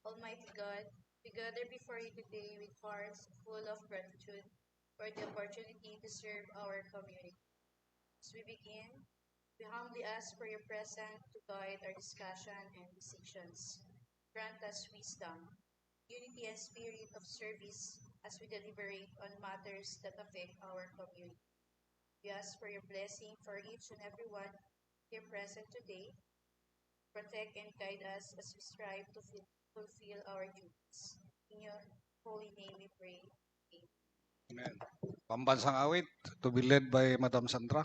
Almighty God, we gather before you today with hearts full of gratitude for the opportunity to serve our community. As we begin, we humbly ask for your presence to guide our discussion and decisions. Grant us wisdom, unity, and spirit of service as we deliberate on matters that affect our community. We ask for your blessing for each and every one here present today. Protect and guide us as we strive to fulfill our duties. In your holy name we pray. Amen. Pambansang awit to be led by Madam Sandra.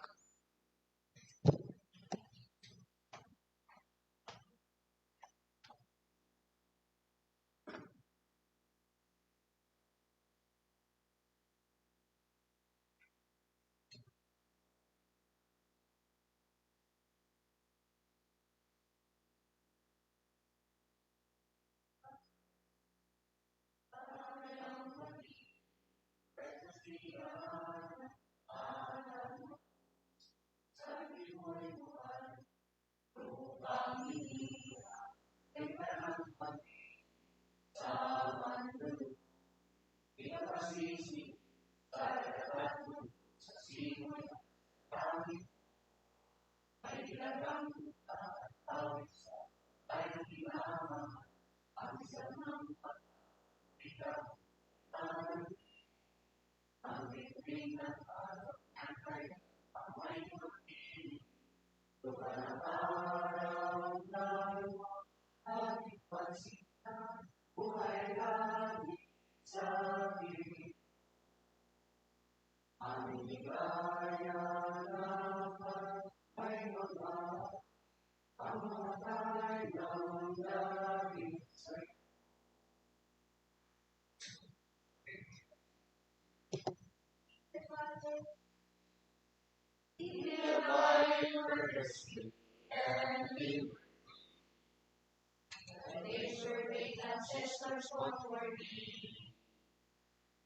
Ancestors onward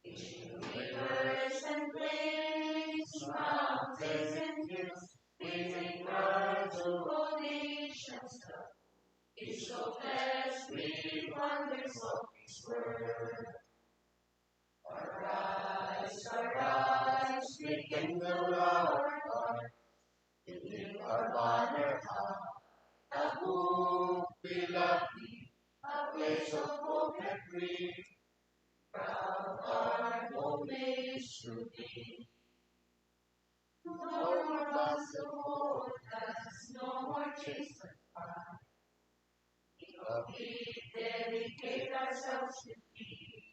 rivers and plains, mountains and hills, within worlds of all nations, is so blessed with wonders of His word. Arise, rekindle our heart, lift our banner high, Tabuk, beloved, a place of hope and free. Proud our homage to thee. No more loss of hold us, no more chase and pride. We dedicate ourselves to thee.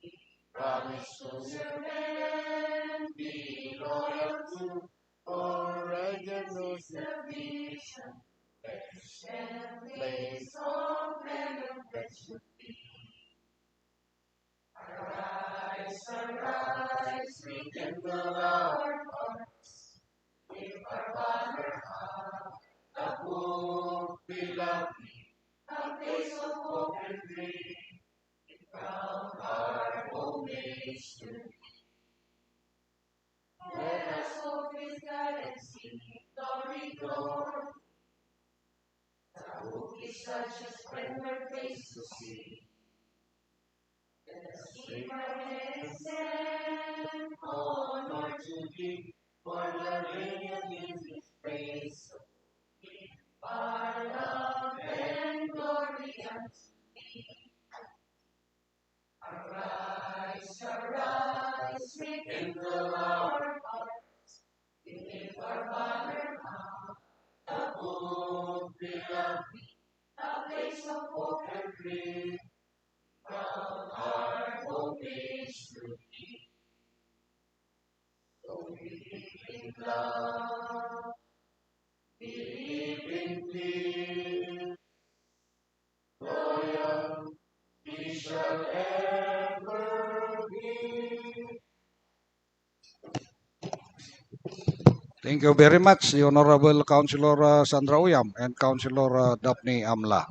We promise to serve and be loyal to, for righteousness the vision, and place of men of virtue be. Arise, rekindle our hearts, lift our banner high, Tabuk, beloved, a place of hope and free. Crown our homage to thee. Let us hope His guidance in glory, glory. Tabuk is such a splendid place to see. Let us keep our heads and honor to thee, for the radiant is His praise. Give our love and glory unto thee. Arise, rekindle our hearts, lift our banner high, Tabuk, beloved, a place of hope and free. Crown our homage to thee. So we believe in love, believe in peace, loyal we shall ever be. Thank you very much, the Honorable Councilor Sandra Uyam and Councilor Daphne Amla.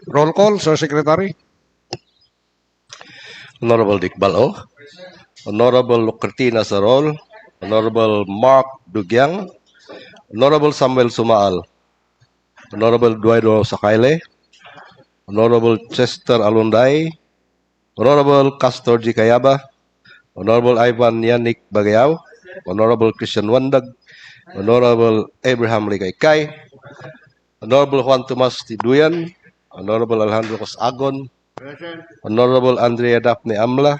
Roll call, Sir Secretary. Honorable Dick Bal-o, Honorable Lucretina Sarol, Honorable Mark Dugyang, Honorable Samuel Sumaal, Honorable Duaido Sakaile, Honorable Chester Alunday, Honorable Castor G. Cayaba, Honorable Ivan Yannick Bagayao, Honorable Christian Wandag, Honorable Abraham Ligaykay, Honorable Juan Tomas Tiduyan, Honorable Alejandro Cosagon, Present. Honorable Andrea Daphne Amla,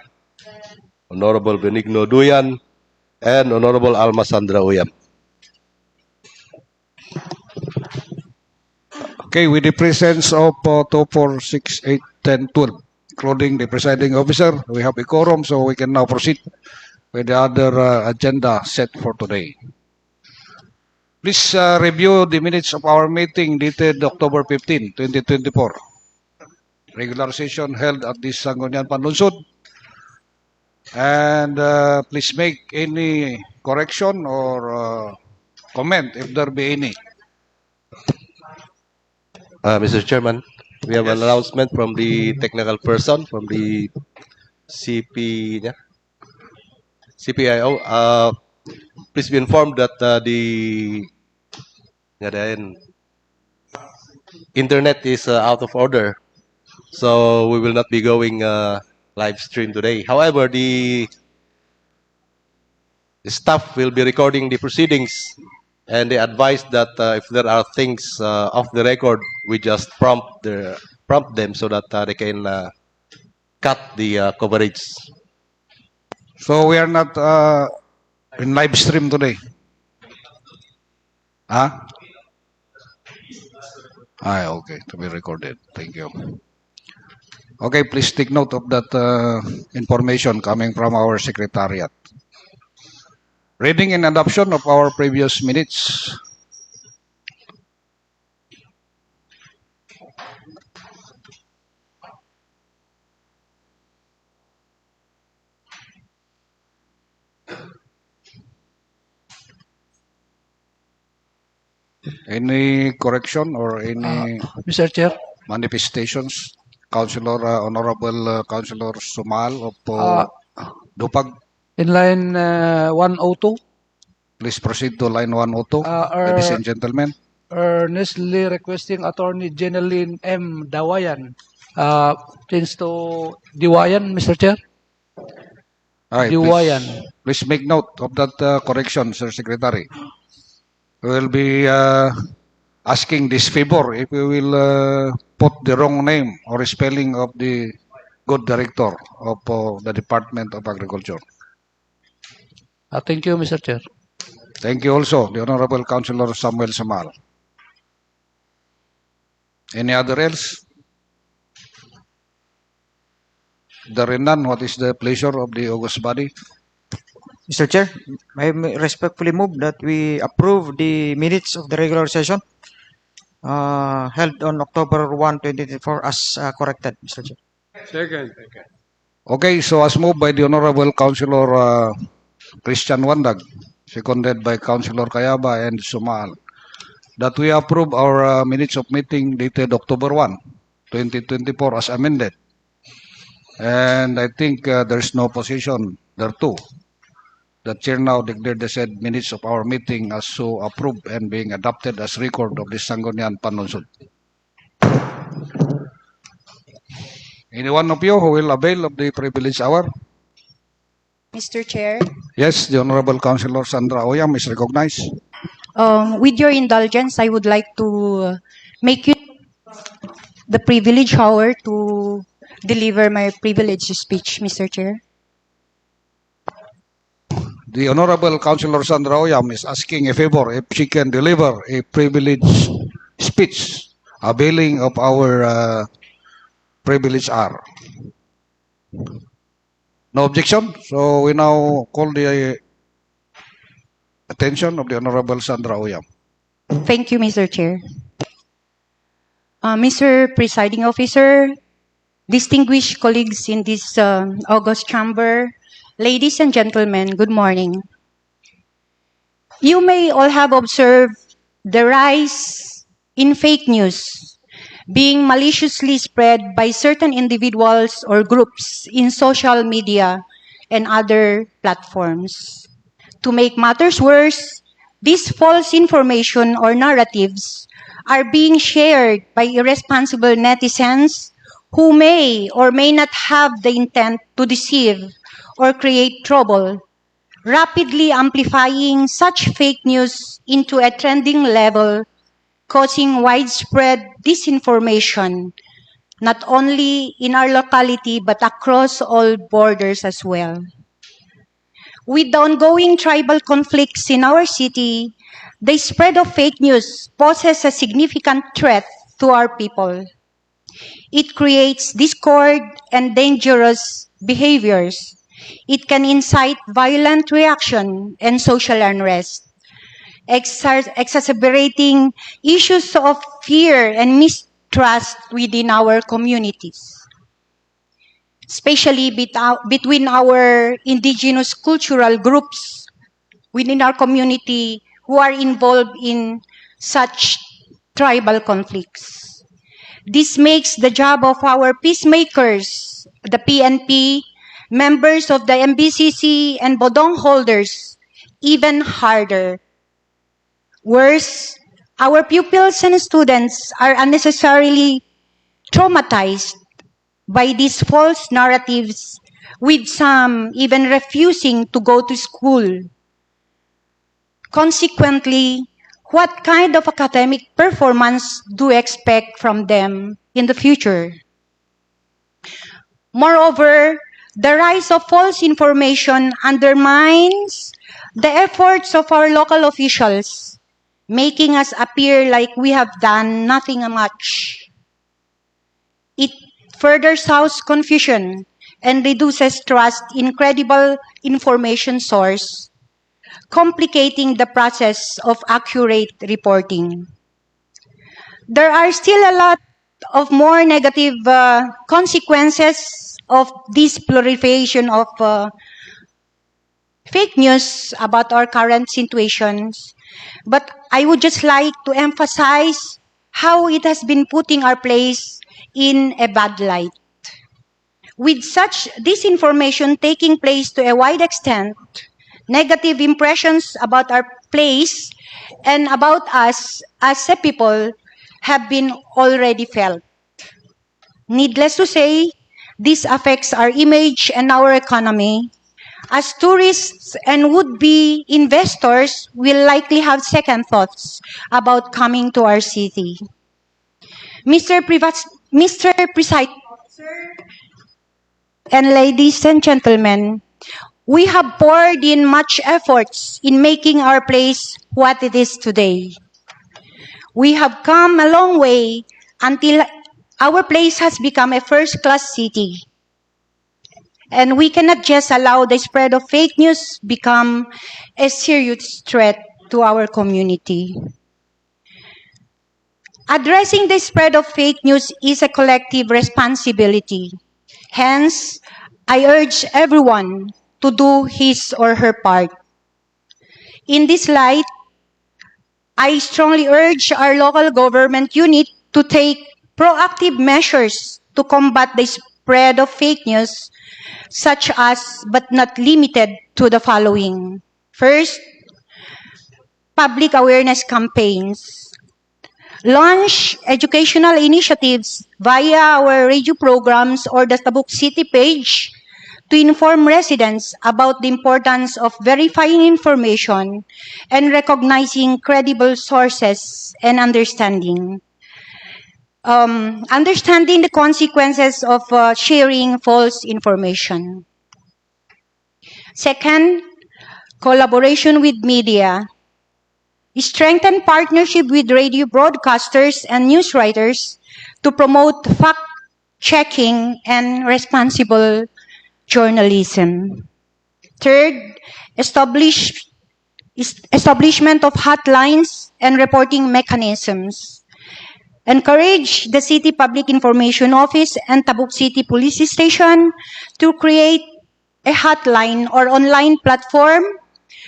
Honorable Benigno Duyan, and Honorable Alma Sandra Uyam. Okay, with the presence of 2, 4, 6, 8, 10, 12, including the presiding officer, we have a quorum, so we can now proceed with the other agenda set for today. Please review the minutes of our meeting dated October 15, 2024. Regular session held at the Sangguniang Panlungsod. And please make any correction or comment if there be any. Mr. Chairman, we have an announcement from the technical person from the CPIO. Please be informed that the internet is out of order, so we will not be going live stream today. However, the staff will be recording the proceedings, and they advise that if there are things off the record, we just prompt them so that they can cut the coverage. So we are not in live stream today. Huh? Okay, to be recorded. Thank you. Okay, please take note of that information coming from our secretariat. Reading and adoption of our previous minutes. Any correction or any Mr. Chair, manifestations? Councilor, Honorable Councilor Sumal of Dupag, in line 102, please proceed to line 102. Ladies and gentlemen. earnestly requesting Attorney Jeneline M. Dawayan, change to Diwayan, Mr. Chair. All right, Diwayan. please make note of that correction, Sir Secretary. We will be asking this favor if we will put the wrong name or spelling of the good director of the Department of Agriculture. Thank you, Mr. Chair. Thank you also, the Honorable Councilor Samuel Samal. Any other else? There is none. What is the pleasure of the august body? Mr. Chair, I respectfully move that we approve the minutes of the regular session held on October 1, 2024 as corrected, Mr. Chair. Second. Okay, so as moved by the Honorable Councilor Christian Wandag, seconded by Councilor Cayaba and Sumal, that we approve our minutes of meeting dated October 1, 2024 as amended. And I think there's no opposition thereto. The chair now declared the said minutes of our meeting as so approved and being adopted as record of the Sangguniang Panlungsod. Any one of you who will avail of the privilege hour? Mr. Chair, Yes, the Honorable Councilor Sandra Oyam is recognized. with your indulgence, I would like to make you the privilege hour to deliver my privilege speech, Mr. Chair. The Honorable Councilor Sandra Oyam is asking a favor if she can deliver a privilege speech availing of our privilege hour. No objection. So we now call the attention of the Honorable Sandra Oyam. Thank you, Mr. Chair. Mr. Presiding Officer, distinguished colleagues in this august chamber, ladies and gentlemen, good morning. You may all have observed the rise in fake news being maliciously spread by certain individuals or groups in social media and other platforms. To make matters worse, these false information or narratives are being shared by irresponsible netizens who may or may not have the intent to deceive or create trouble, rapidly amplifying such fake news into a trending level, causing widespread disinformation, not only in our locality but across all borders as well. With the ongoing tribal conflicts in our city, the spread of fake news poses a significant threat to our people. It creates discord and dangerous behaviors. It can incite violent reaction and social unrest, exacerbating issues of fear and mistrust within our communities, especially between our indigenous cultural groups within our community who are involved in such tribal conflicts. This makes the job of our peacemakers, the PNP, members of the MBCC, and bodong holders even harder. Worse, our pupils and students are unnecessarily traumatized by these false narratives, with some even refusing to go to school. Consequently, what kind of academic performance do we expect from them in the future? Moreover, the rise of false information undermines the efforts of our local officials, making us appear like we have done nothing much. It further sows confusion and reduces trust in credible information source, complicating the process of accurate reporting. There are still a lot of more negative consequences of this proliferation of fake news about our current situations, but I would just like to emphasize how it has been putting our place in a bad light. With such disinformation taking place to a wide extent, negative impressions about our place and about us as a people have been already felt. Needless to say, this affects our image and our economy, as tourists and would-be investors will likely have second thoughts about coming to our city. Mr. Presided and ladies and gentlemen, we have poured in much efforts in making our place what it is today. We have come a long way until our place has become a first-class city. And we cannot just allow the spread of fake news become a serious threat to our community. Addressing the spread of fake news is a collective responsibility. Hence, I urge everyone to do his or her part. In this light, I strongly urge our local government unit to take proactive measures to combat the spread of fake news, such as, but not limited to, the following. First, public awareness campaigns. Launch educational initiatives via our radio programs or the Tabuk City page to inform residents about the importance of verifying information and recognizing credible sources and understanding the consequences of sharing false information. Second, collaboration with media. Strengthen partnership with radio broadcasters and news writers to promote fact-checking and responsible journalism. Third, establishment of hotlines and reporting mechanisms. Encourage the City Public Information Office and Tabuk City Police Station to create a hotline or online platform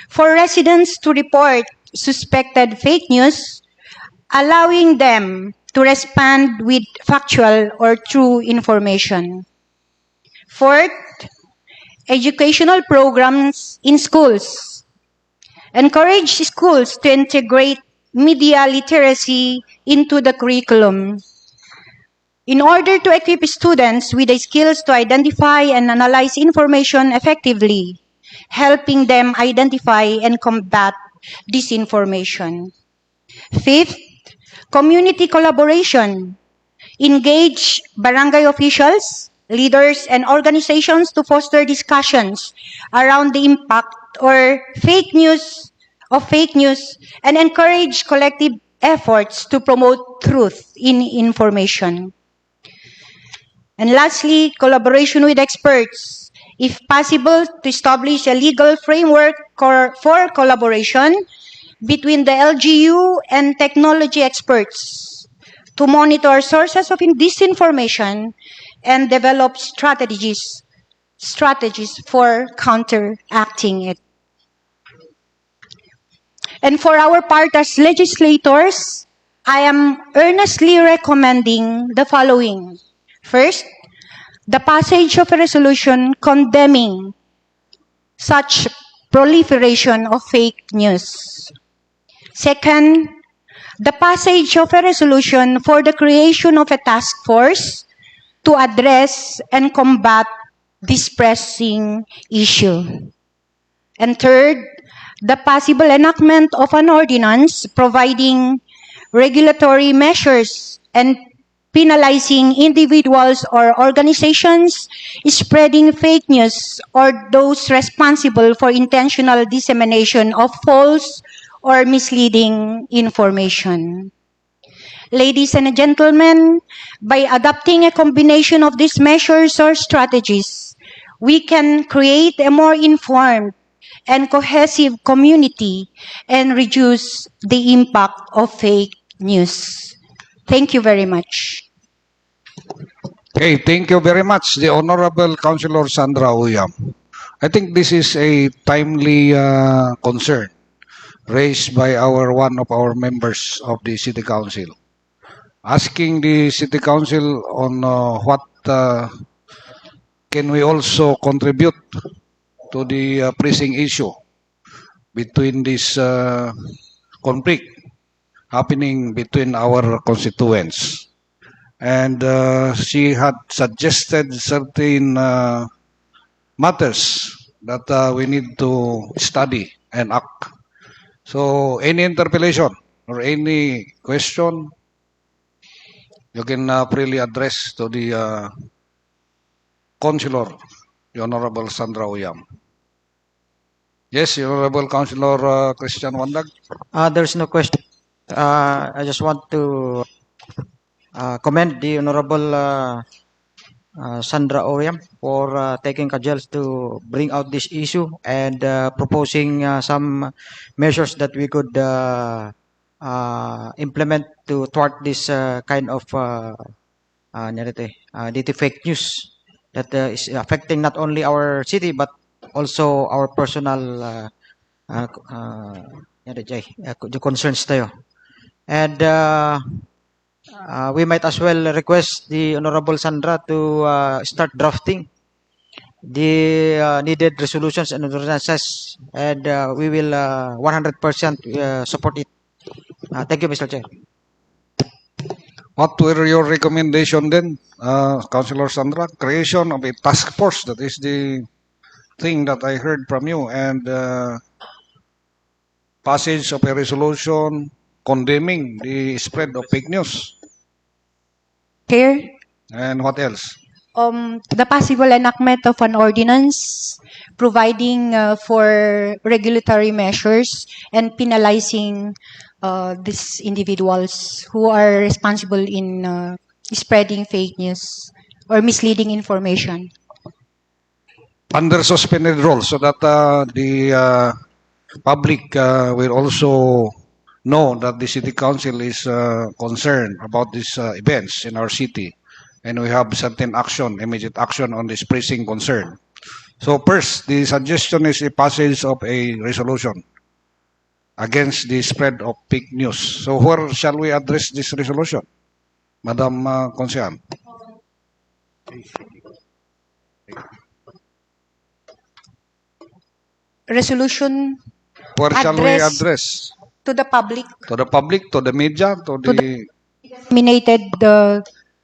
for residents to report suspected fake news, allowing them to respond with factual or true information. Fourth, educational programs in schools. Encourage schools to integrate media literacy into the curriculum. In order to equip students with the skills to identify and analyze information effectively, helping them identify and combat disinformation. Fifth, community collaboration. Engage barangay officials, leaders, and organizations to foster discussions around the impact or fake news and encourage collective efforts to promote truth in information. And lastly, collaboration with experts. If possible, to establish a legal framework for collaboration between the LGU and technology experts to monitor sources of disinformation and develop strategies for counteracting it. And for our part as legislators, I am earnestly recommending the following. First, the passage of a resolution condemning such proliferation of fake news. Second, the passage of a resolution for the creation of a task force to address and combat this pressing issue. And third, the possible enactment of an ordinance providing regulatory measures and penalizing individuals or organizations spreading fake news or those responsible for intentional dissemination of false or misleading information. Ladies and gentlemen, by adopting a combination of these measures or strategies, we can create a more informed and cohesive community and reduce the impact of fake news. Thank you very much. Okay, thank you very much, the Honorable Councilor Sandra Uyam. I think this is a timely concern raised by one of our members of the City Council, asking the City Council on what can we also contribute to the pressing issue between this conflict happening between our constituents. And she had suggested certain matters that we need to study and act. So any interpellation or any question, you can freely address to the Councilor, the Honorable Sandra Uyam. Yes, the Honorable Councilor Christian Wandag. There's no question. I just want to commend the Honorable Sandra Oyam for taking cudgels to bring out this issue and proposing some measures that we could implement to thwart this kind of fake news that is affecting not only our city but also our personal the concerns tayo. And we might as well request the Honorable Sandra to start drafting the needed resolutions and ordinances, and we will 100% support it. Thank you, Mr. Chair. What were your recommendation then, Councilor Sandra? Creation of a task force, that is the thing that I heard from you, and passage of a resolution condemning the spread of fake news. Chair, And what else? the possible enactment of an ordinance providing for regulatory measures and penalizing these individuals who are responsible in spreading fake news or misleading information. Under suspended rules, so that the public will also know that the City Council is concerned about these events in our city, and we have certain action, immediate action on this pressing concern. So first, the suggestion is a passage of a resolution against the spread of fake news. So where shall we address this resolution, Madam Consian? Resolution Where shall we address address? to the public, To the public, to the media, to To the disseminated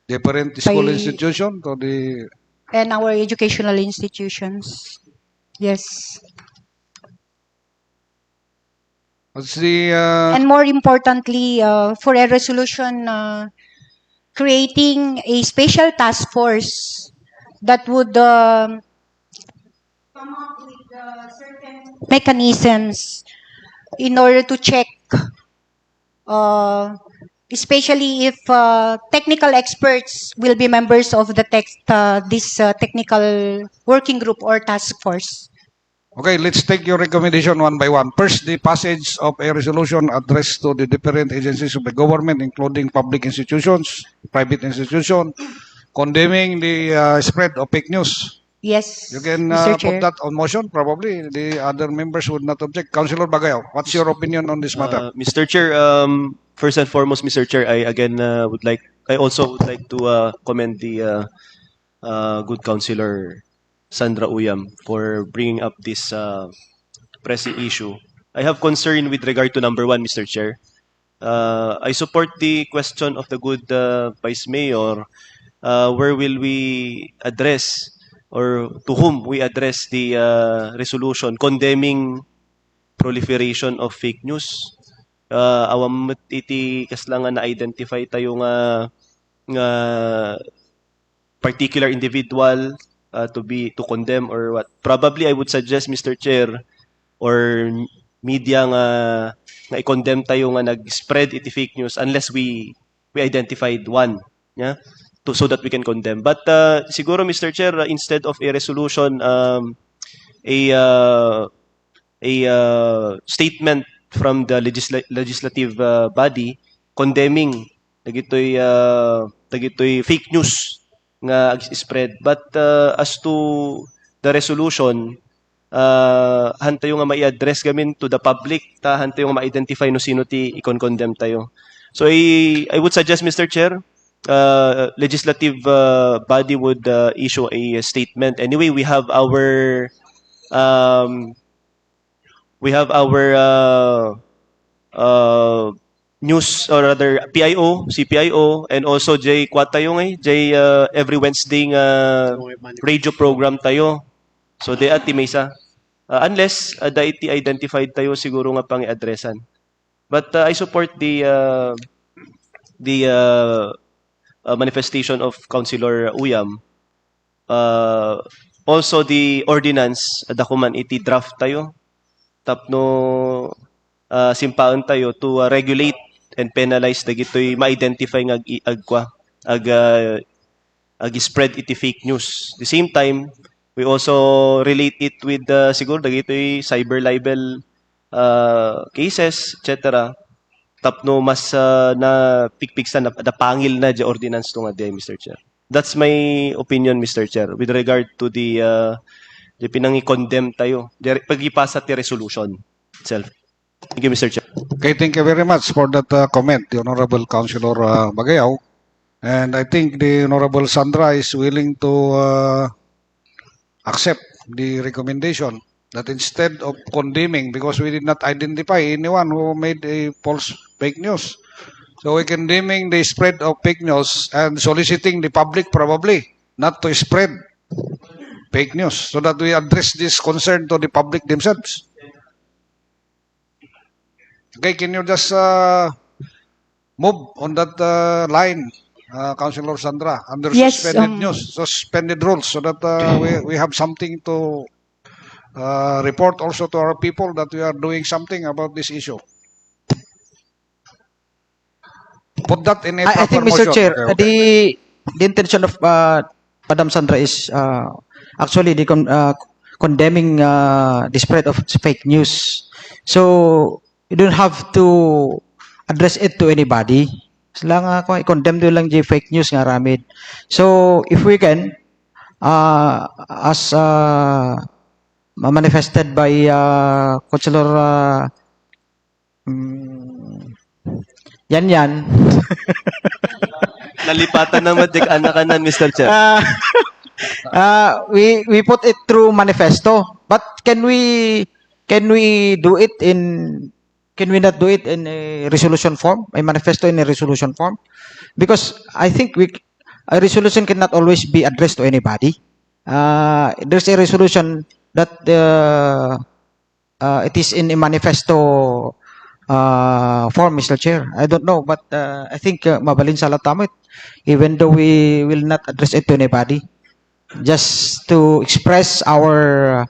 different school by- institution, to the... and our educational institutions. Yes. What's the... And more importantly, for a resolution creating a special task force that would come up with certain mechanisms in order to check, especially if technical experts will be members of the this technical working group or task force. Okay, let's take your recommendation one by one. First, the passage of a resolution addressed to the different agencies of the government, including public institutions, private institutions, condemning the spread of fake news. Yes, You can Mr. put Chair. that on motion. Probably the other members would not object. Councilor Bagayaw, what's your opinion on this matter? Mr. Chair, first and foremost, Mr. Chair, I also would like to commend the good Councilor Sandra Uyam for bringing up this pressing issue. I have concern with regard to number one, Mr. Chair. I support the question of the good Vice Mayor. Where will we address or to whom we address the resolution condemning proliferation of fake news? Awam iti kaslangan na-identify tayo nga particular individual to condemn or what. Probably I would suggest, Mr. Chair, or media nga i-condemn tayo nga nag-spread iti fake news unless we identified one, yeah, so that we can condemn. But siguro, Mr. Chair, instead of a resolution, a statement from the legislative body condemning dagitoy fake news nga spread. But as to the resolution, hantayo nga mai-address gamin to the public, hantayo nga ma-identify no sino ti i-condemn tayo. So I would suggest, Mr. Chair, legislative body would issue a statement. Anyway, we have our news, or rather PIO, CPIO, and also J Kwat tayo every Wednesday radio program tayo. So they at Mesa. Unless iti identified tayo siguro nga pang i-addressan. But I support the manifestation of Councilor Uyam. Also the ordinance dakuman iti draft tayo. Tapno simpaon tayo to regulate and penalize dagitoy ma-identify nga ag-spread iti fake news. At the same time, we also relate it with siguro dagitoy cyber libel cases, etc. Tapno mas na pikpiksan na pangil na di ordinance to nga di, Mr. Chair. That's my opinion, Mr. Chair, with regard to the pinangi-condemn tayo. Pag-ipasa ti resolution itself. Thank you, Mr. Chair. Okay, thank you very much for that comment, the Honorable Councilor Bagayaw. And I think the Honorable Sandra is willing to accept the recommendation that instead of condemning, because we did not identify anyone who made a false fake news, so we're condemning the spread of fake news and soliciting the public probably not to spread fake news, so that we address this concern to the public themselves. Okay, can you just move on that line, Councilor Sandra, under Yes, suspended rules, so that we have something to report also to our people that we are doing something about this issue. Put that in a proper I think, Mr. motion. Chair, Okay. the intention of Madam Sandra is actually condemning the spread of fake news. So you don't have to address it to anybody. Sila nga ko i-condemn do lang di fake news nga ramid. So if we can, as manifested by Councilor Yan. Nalipatan naman dik anakanan, Mr. Chair. We put it through manifesto, but can we can we do it in, can we not do it in a resolution form, a manifesto in a resolution form? Because I think a resolution cannot always be addressed to anybody. There's a resolution that it is in a manifesto form, Mr. Chair. I don't know, but I think mabalin sa latamit, even though we will not address it to anybody, just to express our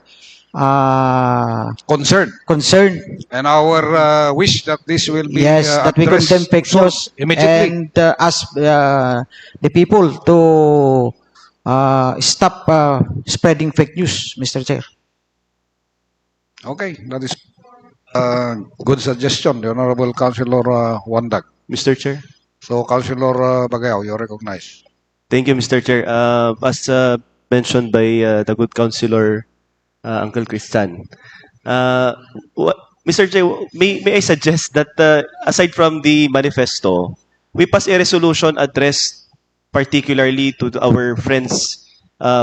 Concern concern. and our wish that this will be Yes, that we addressed condemn fake soon, news immediately. and ask the people to stop spreading fake news, Mr. Chair. Okay, that is good suggestion, the Honorable Councilor Wandag. Mr. Chair. So, Councilor Bagao, you recognize. Thank you, Mr. Chair. As mentioned by the good councilor, Uncle Christian, Mr. Chair, may I suggest that aside from the manifesto, we pass a resolution addressed particularly to our friends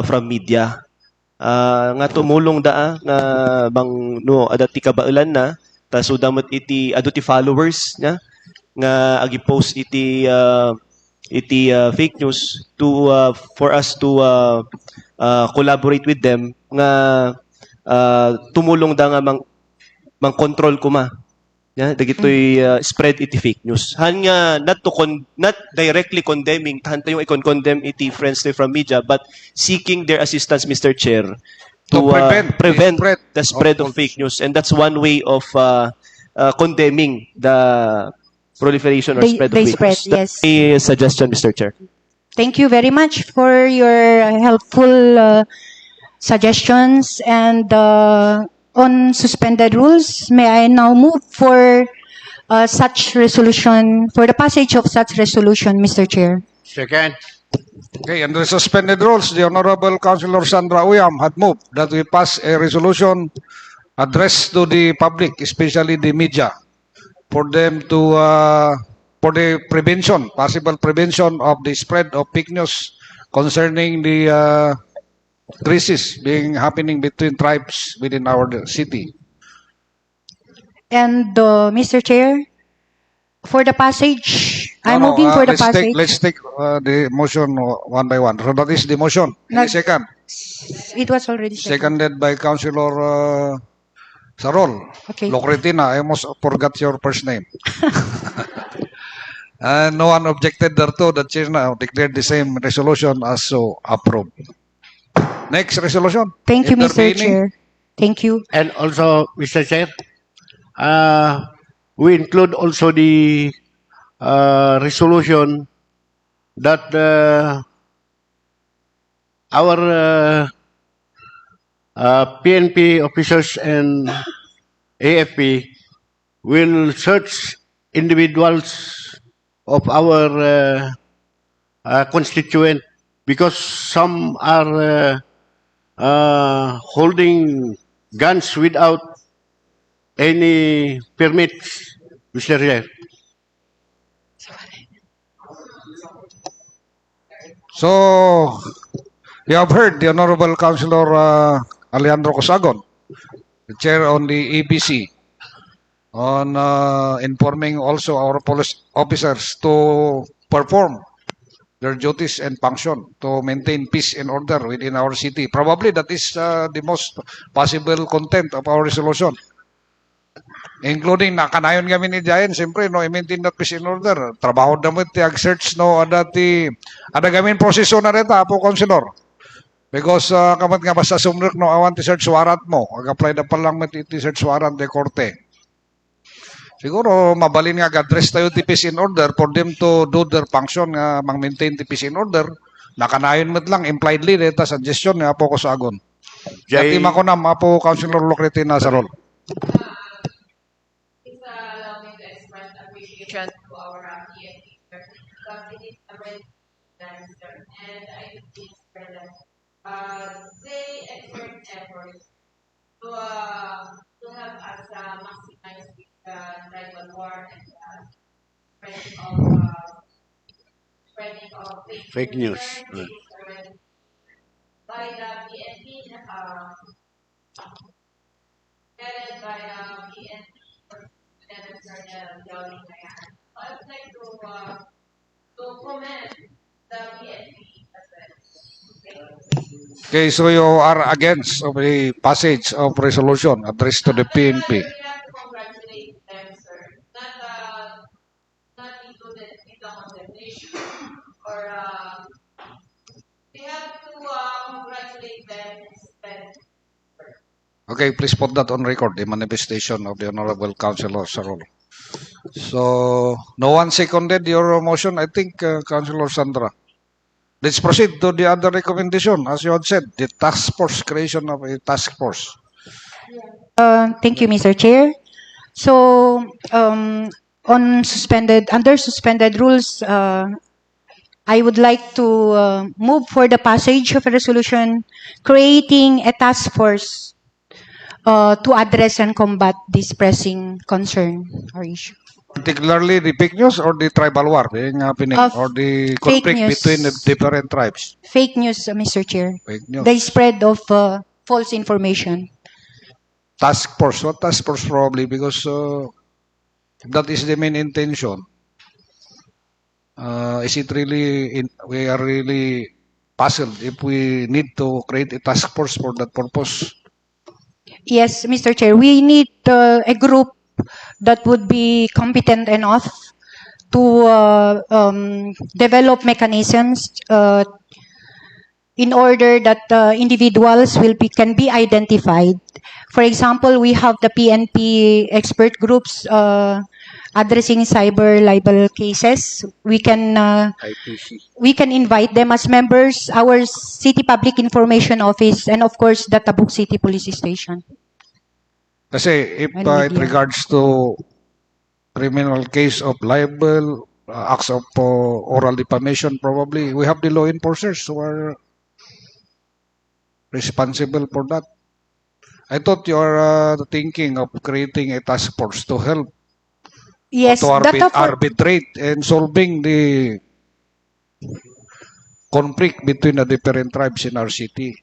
from media. Nga tumulong da nga bang no adati kabailan na ta so damot iti adoti followers nya nga agi-post iti fake news to for us to collaborate with them nga tumulong da nga mang control kuma ya dagitoy spread iti fake news han nga not directly condemning tahan tayo i-condemn iti friends from media but seeking their assistance, Mr. Chair, to prevent the spread of fake news, and that's one way of condemning the proliferation or spread of fake spread, news. That's yes. a suggestion, Mr. Chair. Thank you very much for your helpful suggestions. And on suspended rules, may I now move for such resolution, for the passage of such resolution, Mr. Chair? Second. Okay, under suspended rules, the Honorable Councilor Sandra Uyam had moved that we pass a resolution addressed to the public, especially the media, for them to, for the prevention, possible prevention of the spread of fake news concerning the crisis happening between tribes within our city. And Mr. Chair, for the passage, I'm No, moving for the passage. Let's take the motion one by one. So that is the motion. Any second? It was already seconded. Seconded by Councilor Sarol. Okay. Locretina, I almost forgot your first name. And no one objected thereto. The chair now declared the same resolution as so approved. Next resolution. Thank you, Mr. Intervening. Chair. Thank you. And also, Mr. Chair, we include also the resolution that our PNP officers and AFP will search individuals of our constituent because some are holding guns without any permits, Mr. Chair. So, you have heard the Honorable Councilor Alejandro Cosagon, the chair on the ABC, on informing also our police officers to perform their duties and function to maintain peace and order within our city. Probably that is the most possible content of our resolution. Including nakanayon kami ni Jayan, siyempre, no, i-maintain that peace and order. Trabaho damit, ag-search, no, ada gamin proseso na reta, po, Councilor. Because kamat nga basta sumrek, no, awan ti search warrant mo. Ag-apply na palang met iti search warrant de korte. Siguro, mabalin nga address tayo ti peace and order for them to do their function nga mang-maintain ti peace and order. Nakanayon met lang, impliedly, reta suggestion nga po ko sa agon. Jay, ko na, apo Councilor Lucretina Sarol. To our PNP because it is a very answer, and I think it's for them. They exert efforts to help us maximize the tribal war and spreading of Fake news. By the PNP, by PNP together with the Bayan. I would like to comment the PNP as well. Okay, so you are against of the passage of resolution addressed to the PNP. We have to congratulate them, sir. Not included in the condemnation. Or we have to congratulate them and suspend. Okay, please put that on record, the manifestation of the Honorable Councilor Sarol. So, no one seconded your motion, I think, Councilor Sandra. Let's proceed to the other recommendation. As you had said, the task force, creation of a task force. Thank you, Mr. Chair. So, under suspended rules, I would like to move for the passage of a resolution creating a task force to address and combat this pressing concern or issue. Particularly the fake news or the tribal war being happening, or the conflict news. between the different tribes. Fake news, Mr. Chair. Fake news. The spread of false information. Task force, what task force probably, because if that is the main intention. Is it really, we are really puzzled if we need to create a task force for that purpose. Yes, Mr. Chair, we need a group that would be competent enough to develop mechanisms in order that individuals can be identified. For example, we have the PNP expert groups addressing cyber libel cases. We can invite them as members, our City Public Information Office, and of course the Tabuk City Police Station. Kasi if it regards to criminal case of libel, acts of oral defamation, probably we have the law enforcers who are responsible for that. I thought you are thinking of creating a task force to help, Yes, to arbitrate and solving the conflict between the different tribes in our city.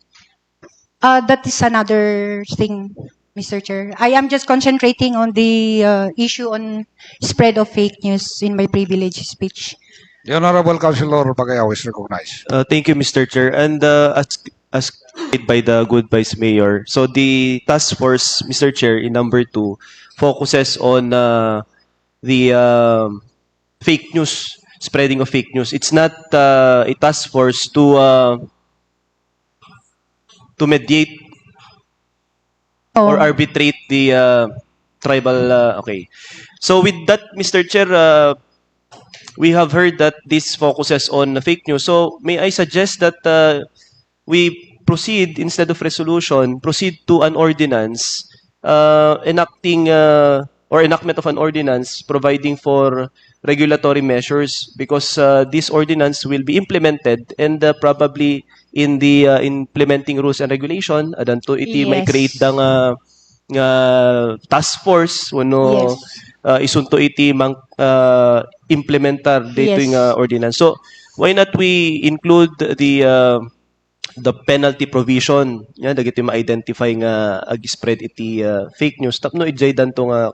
that is another thing, Mr. Chair. I am just concentrating on the issue on spread of fake news in my privilege speech. The Honorable Councilor Bagayaw is recognized. Thank you, Mr. Chair. And as stated by the good Vice Mayor, so the task force, Mr. Chair, in number 2, focuses on the fake news, spreading of fake news. It's not a task force to mediate or arbitrate the tribal. Okay. So with that, Mr. Chair, we have heard that this focuses on fake news. So may I suggest that we proceed, instead of resolution, proceed to an ordinance enacting or enactment of an ordinance providing for regulatory measures, because this ordinance will be implemented and probably in the implementing rules and regulation, adanto iti may create ng task force wano isunto iti mang implementar dito yung ordinance. So why not we include the penalty provision, yan dagiti ma-identify nga ag-spread iti fake news tapno ijay danto nga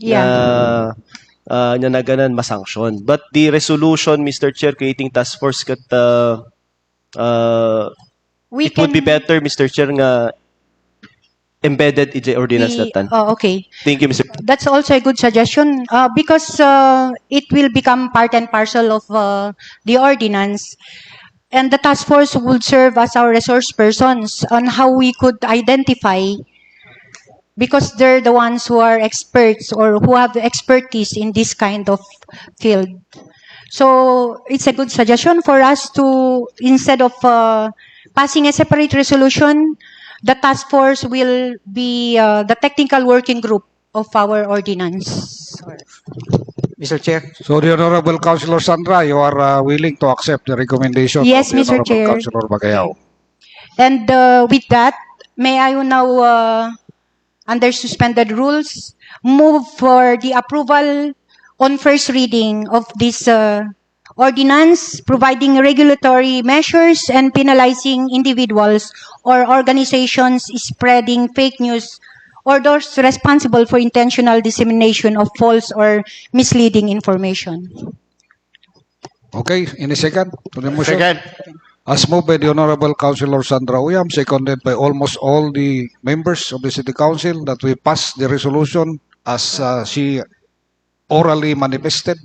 nya naganan masanction. But the resolution, Mr. Chair, creating task force kat it would be better, Mr. Chair, nga embedded ijay ordinance datan. Okay. Thank you, Mr. That's also a good suggestion because it will become part and parcel of the ordinance. And the task force would serve as our resource persons on how we could identify, because they're the ones who are experts or who have the expertise in this kind of field. So it's a good suggestion for us to, instead of passing a separate resolution, the task force will be the technical working group of our ordinance. Mr. Chair. So the Honorable Councilor Sandra, you are willing to accept the recommendation Yes, of the Mr. Honorable Chair. Councilor Bagayaw. And with that, may I now, under suspended rules, move for the approval on first reading of this ordinance providing regulatory measures and penalizing individuals or organizations spreading fake news or those responsible for intentional dissemination of false or misleading information. Okay, any second to the motion? Second. As moved by the Honorable Councilor Sandra Uyam, seconded by almost all the members of the City Council, that we pass the resolution as she orally manifested,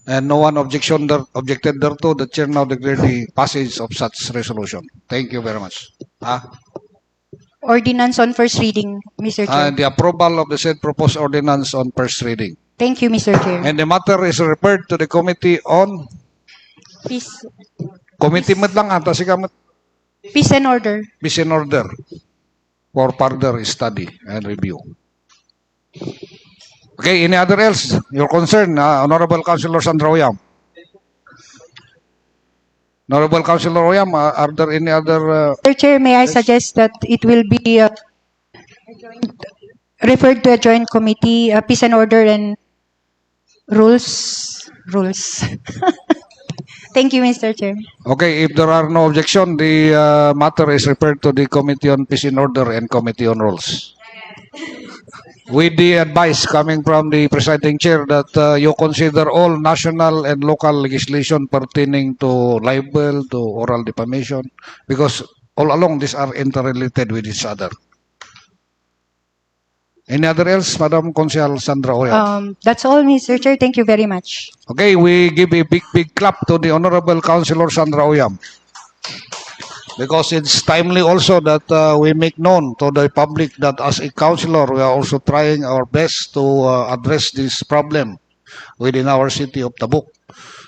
and no one objected thereto. The chair now declare the passage of such resolution. Thank you very much. Ordinance on first reading, Mr. Chair. And the approval of the said proposed ordinance on first reading. Thank you, Mr. Chair. And the matter is referred to the Committee on Peace, Committee lang ata si Kamit peace and order. Peace and Order for further study and review. Okay, any other else? Your concern, Honorable Councilor Sandra Uyam. Honorable Councilor Uyam, are there any other? Mr. Chair, may I suggest that it will be referred to a joint committee, peace and order and rules. Thank you, Mr. Chair. Okay, if there are no objection, the matter is referred to the Committee on Peace and Order and Committee on Rules. With the advice coming from the presiding chair that you consider all national and local legislation pertaining to libel, to oral defamation, because all along these are interrelated with each other. Any other else, Madam Consihal Sandra Oya? That's all, Mr. Chair. Thank you very much. Okay, we give a big clap to the Honorable Councilor Sandra Oyam. Because it's timely also that we make known to the public that as a councilor, we are also trying our best to address this problem within our city of Tabuk.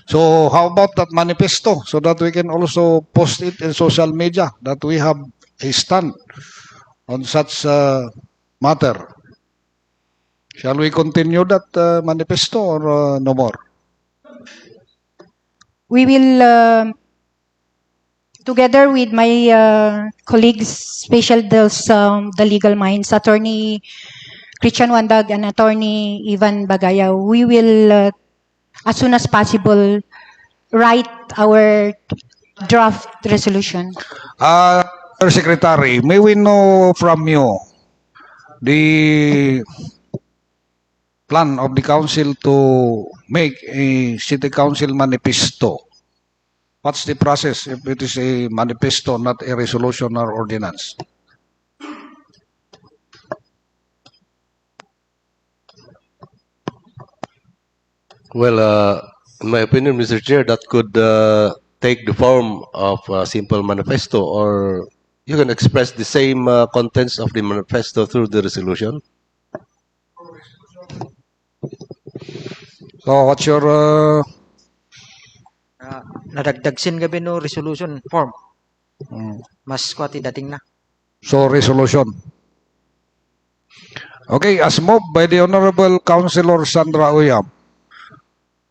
So how about that manifesto so that we can also post it in social media that we have a stand on such matter? Shall we continue that manifesto or no more? We will, together with my colleagues, especially those the legal minds, Attorney Christian Wandag and Attorney Ivan Bagaya, we will, as soon as possible, write our draft resolution. Mr. Secretary, may we know from you the plan of the council to make a city council manifesto? What's the process if it is a manifesto, not a resolution or ordinance? Well, in my opinion, Mr. Chair, that could take the form of a simple manifesto, or you can express the same contents of the manifesto through the resolution. So what's your Nadagdagsin gabi no resolution form. Mas kwati dating na. so resolution? Okay, as moved by the Honorable Councilor Sandra Uyam,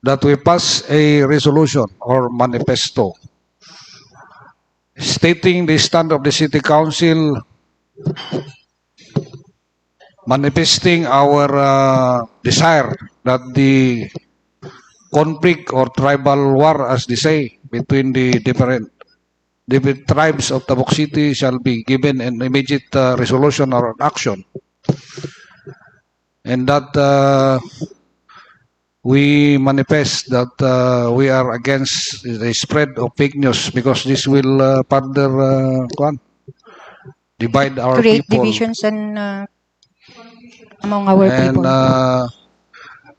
that we pass a resolution or manifesto stating the stand of the City Council, manifesting our desire that the conflict or tribal war, as they say, between the different tribes of Tabuk City shall be given an immediate resolution or action. And that we manifest that we are against the spread of fake news, because this will further divide our Create people. divisions and among our And people.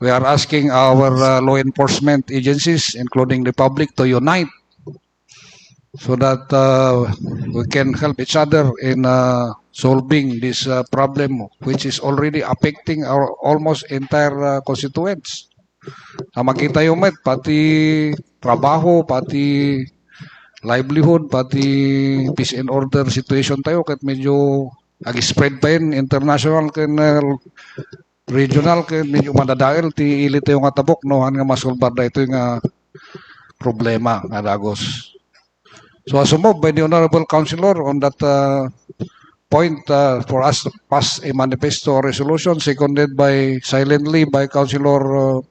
we are asking our law enforcement agencies, including the public, to unite so that we can help each other in solving this problem, which is already affecting our almost entire constituents. Makita yung pati trabaho, pati livelihood, pati peace and order situation tayo, kahit medyo ag-spread pa yun, international, regional, kahit medyo madadail, ti ilit yung Tabuk, no, nga masulbar na ito yung problema nga dagos. So as moved by the Honorable Councilor on that point for us to pass a manifesto resolution, seconded by silently by Councilor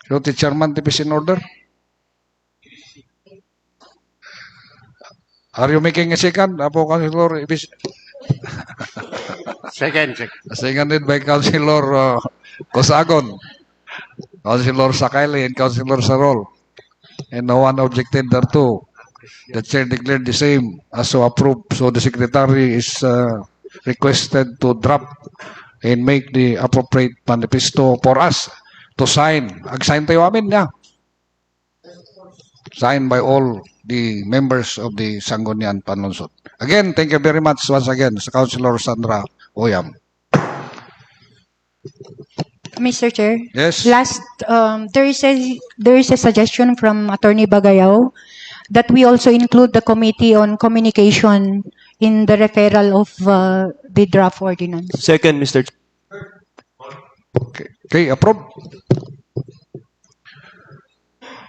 the Chairman, the Peace and Order. Are you making a second? Apo, Councilor? Second. Seconded by Councilor Cosagon, Councilor Sakaili, and Councilor Sarol. And no one objected thereto. The chair declared the same as to approve. So the secretary is requested to draft and make the appropriate manifesto for us to sign. Ag-sign tayo amin niya. Signed by all the members of the Sangguniang Panlungsod. Again, thank you very much once again sa Councilor Sandra Oyam. Mr. Chair. Yes. Last, there is a suggestion from Attorney Bagayaw that we also include the Committee on Communication in the referral of the draft ordinance. Second, Mr. Chair. Okay, approve.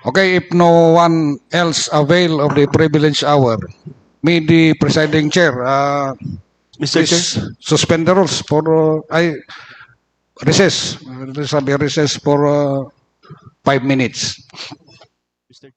Okay, if no one else avail of the privilege hour, may the presiding chair Mr. Chair. please suspend the rules for recess. There's a recess for 5 minutes. Mr.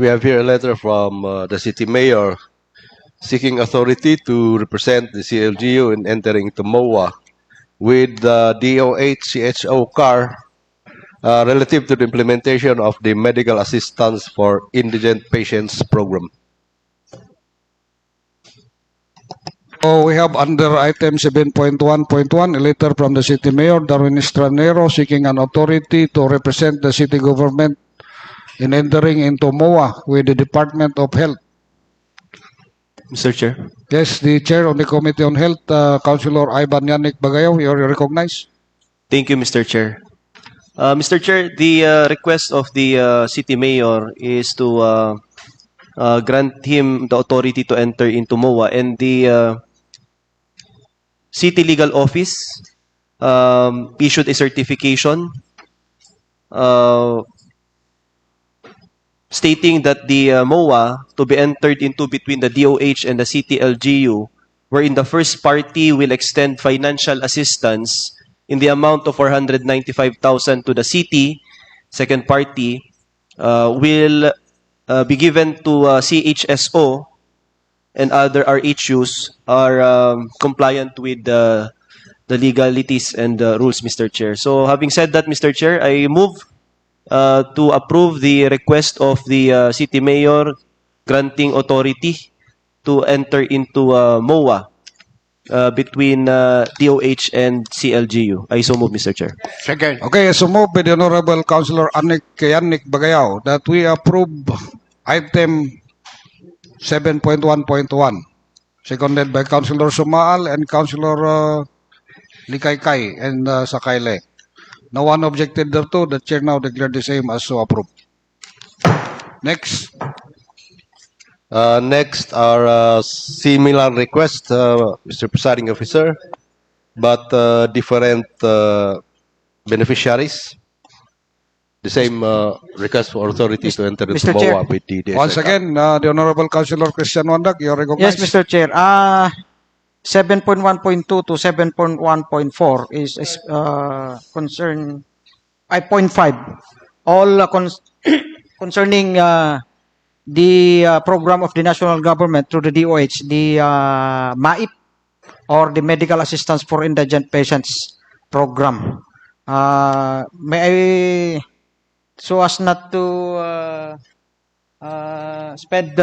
We have here a letter from the city mayor seeking authority to represent the CLGU in entering to MOA with the DOH CHO car relative to the implementation of the medical assistance for indigent patients program. So we have under item 7.1.1 a letter from the city mayor, Darwin Estranero, seeking an authority to represent the city government in entering into MOA with the Department of Health. Mr. Chair. Yes, the chair of the Committee on Health, Councilor Ivan Yannick Bagayaw, you're recognized. Thank you, Mr. Chair. Mr. Chair, the request of the city mayor is to grant him the authority to enter into MOA, and the city legal office issued a certification stating that the MOA to be entered into between the DOH and the city LGU, wherein the first party will extend financial assistance in the amount of 495,000 to the city, second party will be given to CHSO and other RHUs are compliant with the legalities and rules, Mr. Chair. So having said that, Mr. Chair, I move to approve the request of the city mayor granting authority to enter into MOA between DOH and CLGU. I so move, Mr. Chair. Second. Okay, so move by the Honorable Councilor Yannick Bagayao that we approve item 7.1.1, seconded by Councilor Sumaal and Councilor Likaykay and Sakayle. No one objected thereto. The chair now declared the same as so approved. Next. Next are similar requests, Mr. Presiding Officer, but different beneficiaries. The same request for authority to enter into Mr. Chair. MOA with the DSI. Once again, the Honorable Councilor Christian Wandag, you're Yes, recognized. Mr. Chair. 7.1.2 to 7.1.4 is concern 5.5. All concerning the program of the national government through the DOH, the MAIP or the Medical Assistance for Indigent Patients program. May I, so as not to spend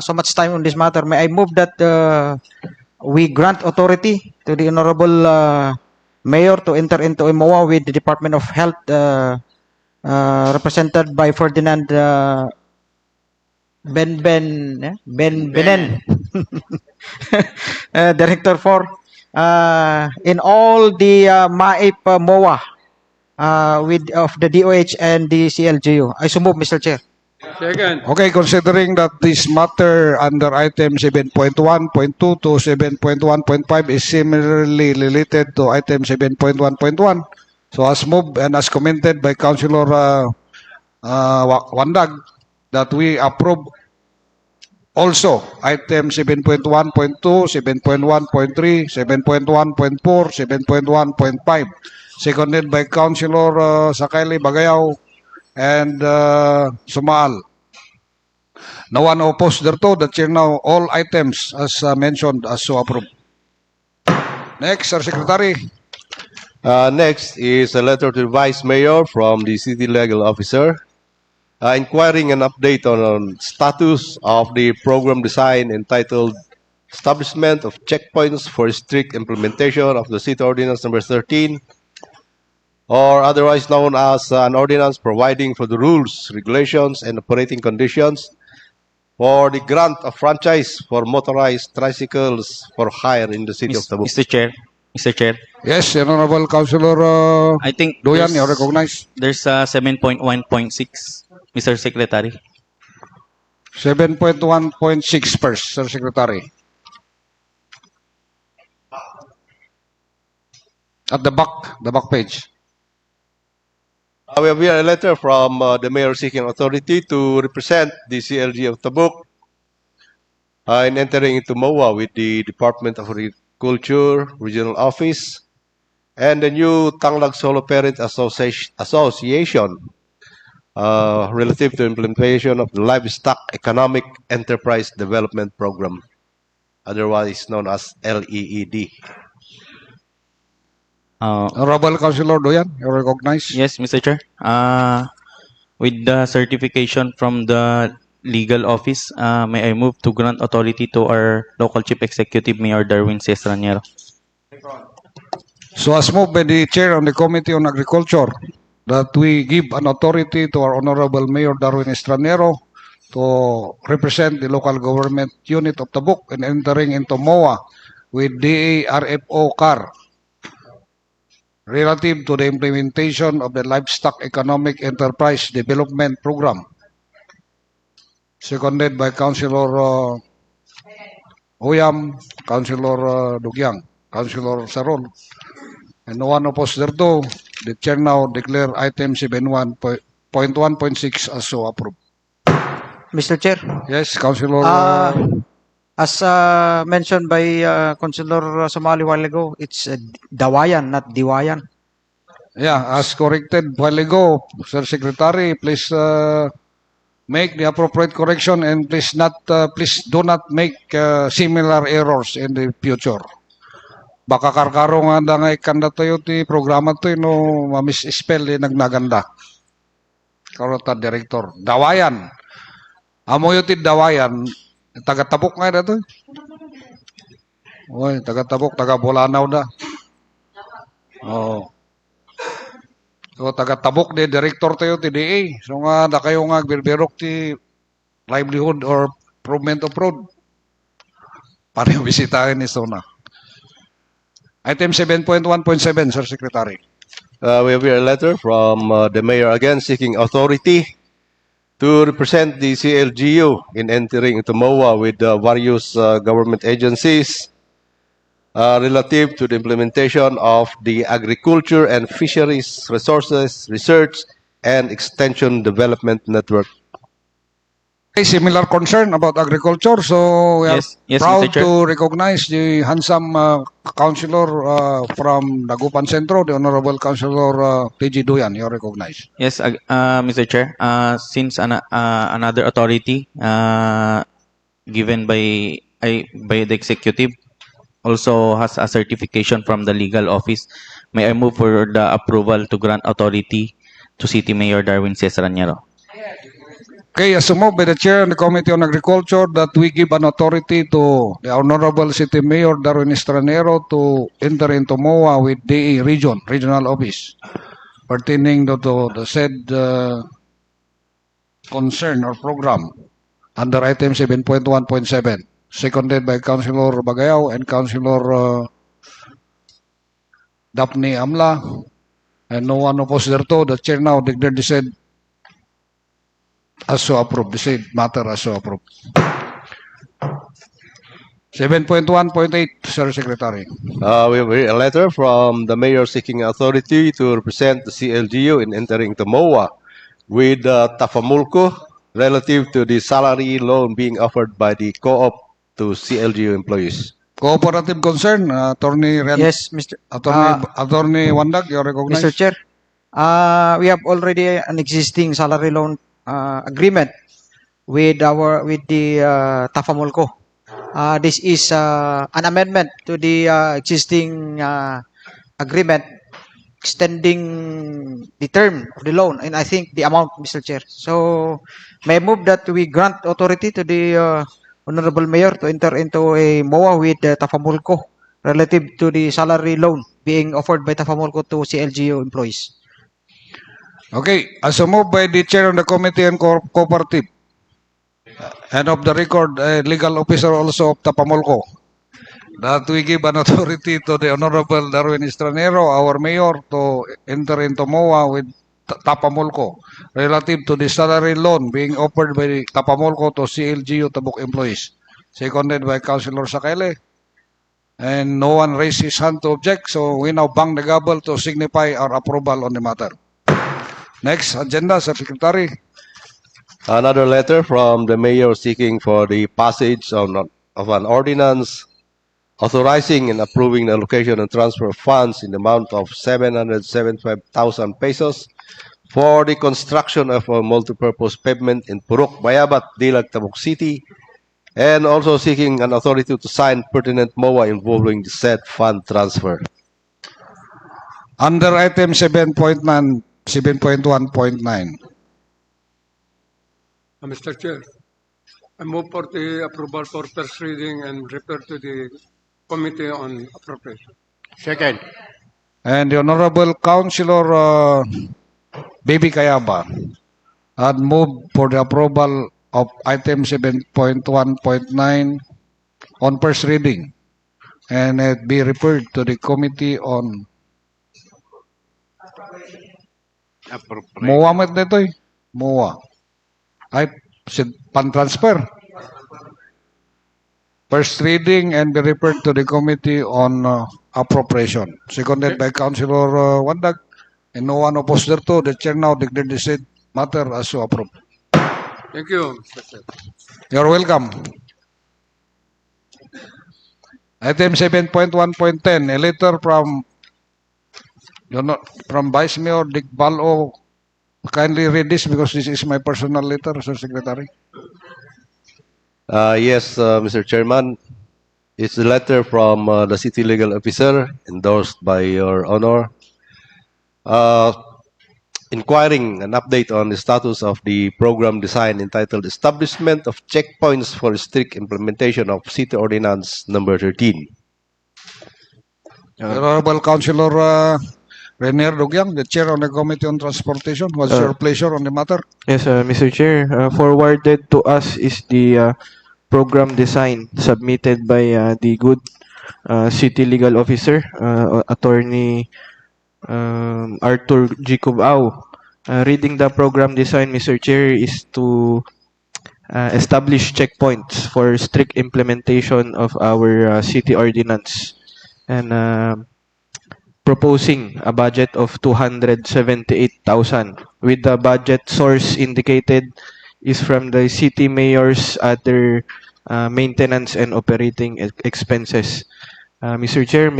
so much time on this matter, may I move that we grant authority to the Honorable Mayor to enter into a MOA with the Department of Health represented by Ferdinand Benen, Director for in all the MAIP MOA with of the DOH and the CLGU. I so move, Mr. Chair. Second. Okay, considering that this matter under item 7.1.2 to 7.1.5 is similarly related to item 7.1.1, so as moved and as commented by Councilor Wandag, that we approve also item 7.1.2, 7.1.3, 7.1.4, 7.1.5, seconded by Councilor Sakayle Bagayao and Sumaal. No one opposed thereto. The chair now all items as mentioned as so approved. Next, Sir Secretary. Next is a letter to the Vice Mayor from the City Legal Officer inquiring an update on status of the program design entitled Establishment of Checkpoints for Strict Implementation of the City Ordinance Number 13, or otherwise known as an ordinance providing for the rules, regulations, and operating conditions for the grant of franchise for motorized tricycles for hire in the city of Tabuk. Mr. Chair, Yes, Honorable Councilor I think Doyan, you're recognized. there's 7.1.6, Mr. Secretary. 7.1.6 first, Sir Secretary. At the back page. We have here a letter from the mayor seeking authority to represent the CLG of Tabuk in entering into MOA with the Department of Agriculture Regional Office and the new Tanglag Solo Parent Association relative to implementation of the Livestock Economic Enterprise Development Program, otherwise known as LEED. Honorable Councilor Doyan, you're recognized. Yes, Mr. Chair. With the certification from the legal office, may I move to grant authority to our local chief executive, Mayor Darwin C. Estraniero. So as moved by the chair on the Committee on Agriculture, that we give an authority to our Honorable Mayor Darwin Estraniero to represent the local government unit of Tabuk in entering into MOA with DARFO CAR relative to the implementation of the Livestock Economic Enterprise Development Program, seconded by Councilor Oyam, Councilor Dugyang, Councilor Sarol, and no one opposed thereto. The chair now declare item 7.1.6 as so approved. Mr. Chair. Yes, Councilor. As mentioned by Councilor Somali a while ago, it's Dawayan, not Diwayan. Yeah, as corrected while ago, Sir Secretary, please make the appropriate correction and please do not make similar errors in the future. Baka karkaro nga da nga ikanda tayo ti programa to no ma-misspell nagnaganda. Karota director. Dawayan. Amo yung ti Dawayan, taga-Tabuk nga na to. Oy, taga-Tabuk, taga-Bolanaw da. Oh. So taga-Tabuk di director tayo ti DA. So nga da kayo nga birbirok ti livelihood or improvement of road. Paano bisitahin ni Sona? Item 7.1.7, Sir Secretary. We have here a letter from the mayor again seeking authority to represent the CLGU in entering into MOA with various government agencies relative to the implementation of the Agriculture and Fisheries Resources Research and Extension Development Network. Similar concern about agriculture, so we are Yes, proud Mr. Chair. to recognize the handsome councilor from Dagupan Centro, the Honorable Councilor PG Duyan. You're recognized. Yes, Mr. Chair. Since another authority given by the executive also has a certification from the legal office, may I move for the approval to grant authority to City Mayor Darwin Cesar Raniero? Okay, as moved by the Chair and the Committee on Agriculture that we give an authority to the Honorable City Mayor Darwin Estranero to enter into MOA with DE Regional Office, pertaining to the said concern or program under item 7.1.7, seconded by Councilor Bagayaw and Councilor Daphne Amla, and no one opposed thereto. The Chair now declared the said as so approved. The said matter as so approved. 7.1.8, Sir Secretary. We have here a letter from the mayor seeking authority to represent the CLGU in entering the MOA with Tafamulco relative to the salary loan being offered by the co-op to CLGU employees. Cooperative concern, Attorney Yes, Mr. Attorney Wandag, you're recognized. Mr. Chair, we have already an existing salary loan agreement with the Tafamulco. This is an amendment to the existing agreement extending the term of the loan and I think the amount, Mr. Chair. So may I move that we grant authority to the Honorable Mayor to enter into a MOA with Tafamulco relative to the salary loan being offered by Tafamulco to CLGU employees. Okay, as a move by the Chair of the Committee on Cooperative and of the record legal officer also of Tapamolco, that we give an authority to the Honorable Darwin Estranero, our mayor, to enter into MOA with Tapamolco relative to the salary loan being offered by Tapamolco to CLGU Tabuk employees. Seconded by Councilor Sakele. And no one raised his hand to object, so we now bang the gavel to signify our approval on the matter. Next agenda, Sir Secretary. Another letter from the mayor seeking for the passage of an ordinance authorizing and approving the allocation and transfer of funds in the amount of 775,000 pesos for the construction of a multipurpose pavement in Purok, Bayabat, Dilag, Tabuk City, and also seeking an authority to sign pertinent MOA involving the said fund transfer. Under item 7.1.9. Mr. Chair, I move for the approval for first reading and refer to the Committee on Appropriation. Second. And the Honorable Councilor Baby Kayaba had moved for the approval of item 7.1.9 on first reading and it be referred to the Committee on MOA met nito eh. MOA. Ay, pan-transfer. First reading and be referred to the Committee on Appropriation. Seconded by Councilor Wandag. And no one opposed thereto. The Chair now declared the said matter as so approved. Thank you, Mr. Chair. You're welcome. Item 7.1.10, a letter from From Vice Mayor Dick Bal-o, kindly read this because this is my personal letter, Sir Secretary. Yes, Mr. Chairman. It's a letter from the City Legal Officer endorsed by Your Honor, inquiring an update on the status of the program design entitled Establishment of Checkpoints for Strict Implementation of City Ordinance Number 13. Honorable Councilor Renier Dugyang, the Chair on the Committee on Transportation. What's your pleasure on the matter? Yes, Mr. Chair. Forwarded to us is the program design submitted by the good City Legal Officer, Attorney Arthur Jacob Au. Reading the program design, Mr. Chair, is to establish checkpoints for strict implementation of our city ordinance and proposing a budget of 278,000 with the budget source indicated is from the city mayor's other maintenance and operating expenses. Mr. Chair,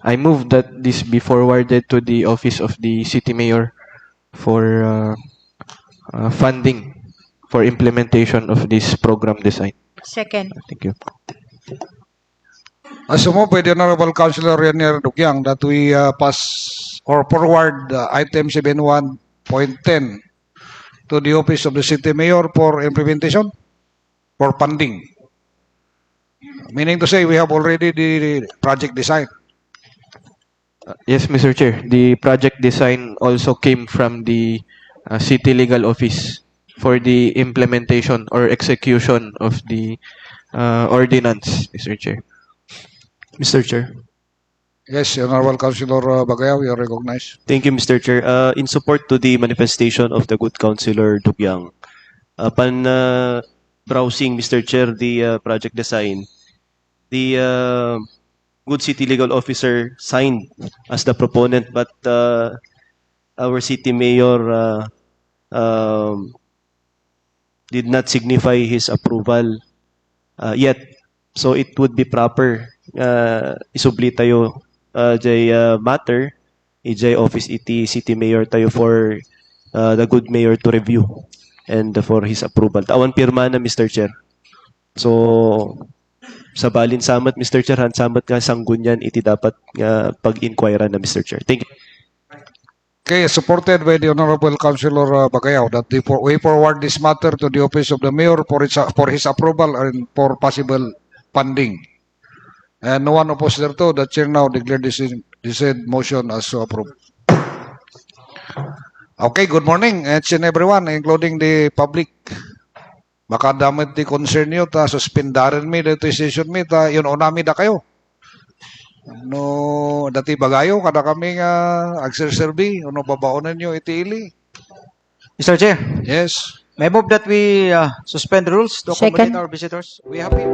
I move that this be forwarded to the office of the city mayor for funding for implementation of this program design. Second. Thank you. Asumo by the Honorable Councilor Renier Dugyang that we pass or forward item 71.10 to the office of the city mayor for implementation, for funding. Meaning to say we have already the project design. Yes, Mr. Chair. The project design also came from the City Legal Office for the implementation or execution of the ordinance, Mr. Chair. Mr. Chair. Yes, Honorable Councilor Bagayaw, you are recognized. Thank you, Mr. Chair. In support to the manifestation of the good Councilor Dugyang, upon browsing, Mr. Chair, the project design, the good City Legal Officer signed as the proponent, but our City Mayor did not signify his approval yet. So it would be proper isubli tayo jay matter ijay office iti City Mayor tayo for the good mayor to review and for his approval. Tawan pirma na, Mr. Chair. So sa balin samat, Mr. Chair, han samat nga Sangguniang iti dapat pag-inquire na, Mr. Chair. Thank you. Okay, supported by the Honorable Councilor Bagayaw that we forward this matter to the office of the mayor for his approval and for possible funding. And no one opposed thereto. The chair now declared this said motion as so approved. Okay, good morning, each and everyone, including the public. Baka damit di concern nyo, ta suspendaren mi, dito session mi, ta yun unami da kayo. No, dati bagayo, kada kami nga agserserbi, uno babaonan nyo itiili. Mr. Chair, Yes. may I move that we suspend the rules to accommodate Second. our visitors. We have here.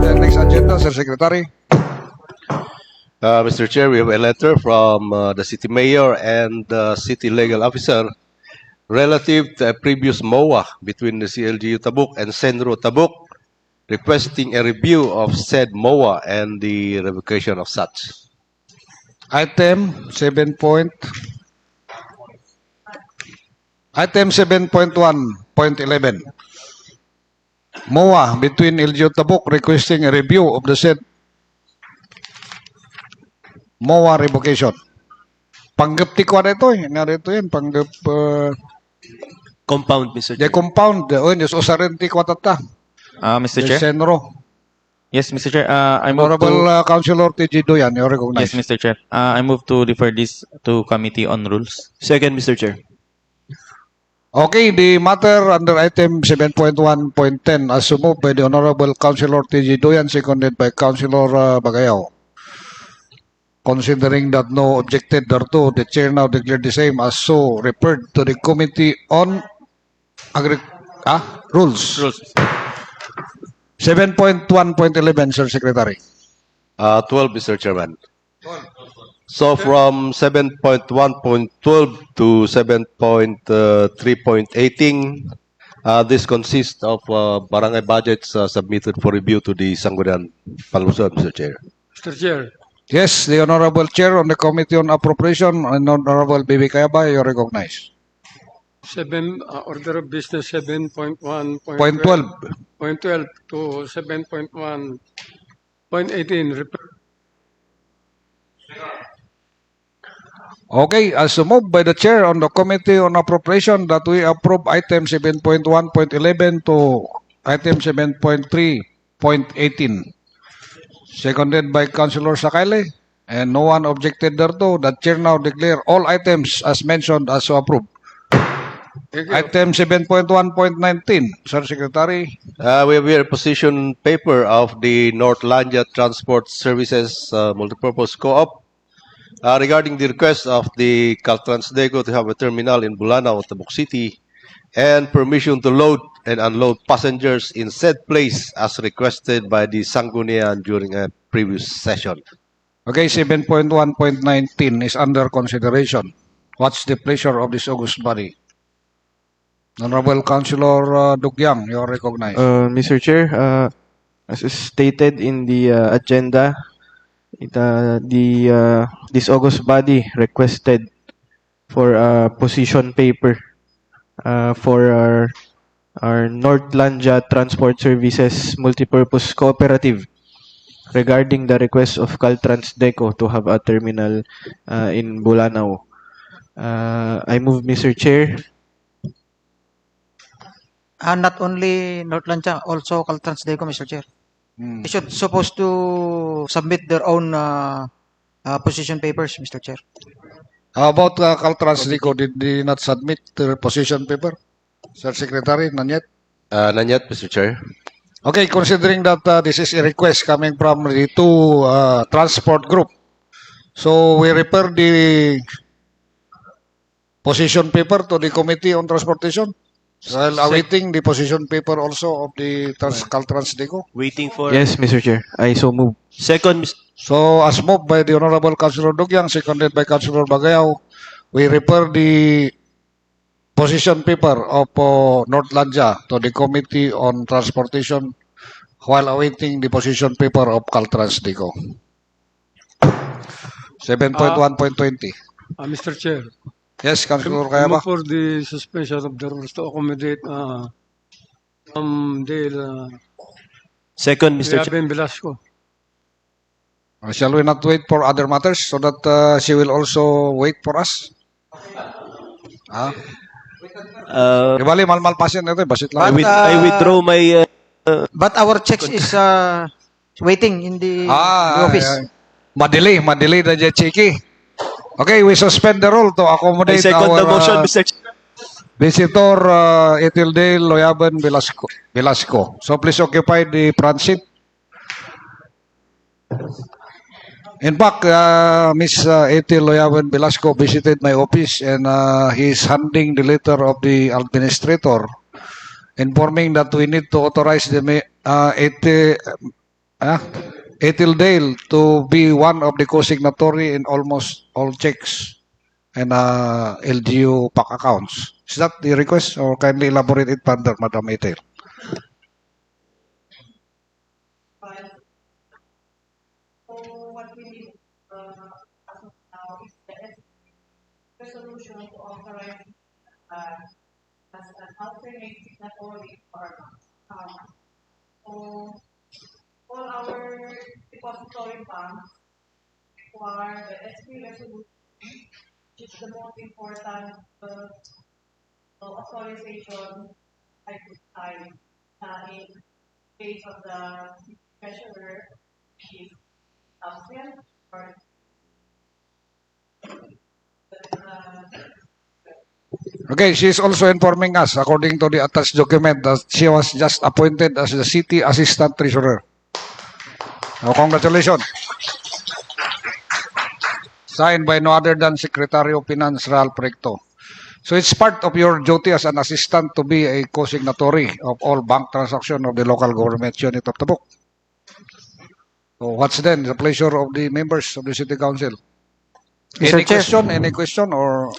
The next agenda, Sir Secretary. Mr. Chair, we have a letter from the City Mayor and the City Legal Officer relative to a previous MOA between the CLGU Tabuk and Senro Tabuk, requesting a review of said MOA and the revocation of such. Item 7.1.11. MOA between LGU Tabuk requesting a review of the said MOA revocation. Panggap ti ko na ito eh. Narito yan. Panggap Compound, Mr. the Chair. compound. O yun, yung sarenti ko tata. Mr. The Chair. Senro. Yes, Mr. Chair. I move Honorable to. Councilor T.G. Doyan, you recognize. Yes, Mr. Chair. I move to defer this to Committee on Rules. Second, Mr. Chair. Okay, the matter under item 7.1.10 as moved by the Honorable Councilor T.G. Doyan, seconded by Councilor Bagayaw. Considering that no objected thereto, the chair now declared the same as so referred to the Committee on Rules. Rules. 7.1.11, Sir Secretary. 12, Mr. Chairman. So from 7.1.12 to 7.3.18, this consists of barangay budgets submitted for review to the Sangguniang Panlungsod, Mr. Chair. Mr. Chair, Yes, the Honorable Chair on the Committee on Appropriation and Honorable Bibi Kayaba, you recognize. Order of Business 7.1.12 Point 12. to 7.1.18. Okay, as moved by the Chair on the Committee on Appropriation that we approve item 7.1.11 to item 7.3.18. Seconded by Councilor Sakale, and no one objected thereto. The Chair now declare all items as mentioned as approved. Thank you. Item 7.1.19, Sir Secretary. We have here a position paper of the Northlandia Transport Services Multipurpose Co-op regarding the request of the Caltransdeco to have a terminal in Bulanao, Tabuk City, and permission to load and unload passengers in said place as requested by the Sangguniang during a previous session. Okay, 7.1.19 is under consideration. What's the pleasure of this august body? Honorable Councilor Dugyang, you are recognized. Mr. Chair, as is stated in the agenda, this August body requested for a position paper for our Northlandia Transport Services Multipurpose Cooperative regarding the request of Caltransdeco to have a terminal in Bulanao. I move, Mr. Chair. Not only Northlandia, also Caltransdeco, Mr. Chair. They should supposed to submit their own position papers, Mr. Chair. How about Caltransdeco? Did they not submit their position paper? Sir Secretary, none yet? None yet, Mr. Chair. Okay, considering that this is a request coming from the two transport group, so we refer the position paper to the Committee on Transportation while awaiting the position paper also of the Caltransdeco. Waiting for... Yes, Mr. Chair. I so move. Second, So, as moved by the Honorable Councilor Dugyang, seconded by Councilor Bagayaw, we refer the position paper of Northlandia to the Committee on Transportation while awaiting the position paper of Caltransdeco. 7.1.20. Mr. Chair, Yes, Councilor I Kayaba. move for the suspension of the rules to accommodate Dale second, Mr. Chair. Liaben Velasco. Shall we not wait for other matters so that she will also wait for us? Di bali, malmalpasin ito, basit lang. I withdraw my... But our checks is waiting in the office. Madili na dyan, Chiki. Okay, we suspend the rule to I accommodate second our the motion, Mr. Chair. visitor, Etildale Loyaban Velasco. So please occupy the front seat. In fact, Ms. Etil Loyaban Velasco visited my office and he is handing the letter of the administrator informing that we need to authorize the Etildale to be one of the co-signatory in almost all checks and LGU PAC accounts. Is that the request or kindly elaborate it further, Madam Etil? What we need as of now is the resolution to authorize as an alternate signatory for so all our depository banks require the SP resolution, which is the most important authorization I could sign in case of the treasurer, which is or Okay, she is also informing us, according to the attached document, that she was just appointed as the City Assistant Treasurer. So, congratulations. Signed by no other than Secretary of Finance Ralph Recto. So it's part of your duty as an assistant to be a co-signatory of all bank transactions of the local government unit of Tabuk. So what's then the pleasure of the members of the City Council? Mr. Chair. Any question or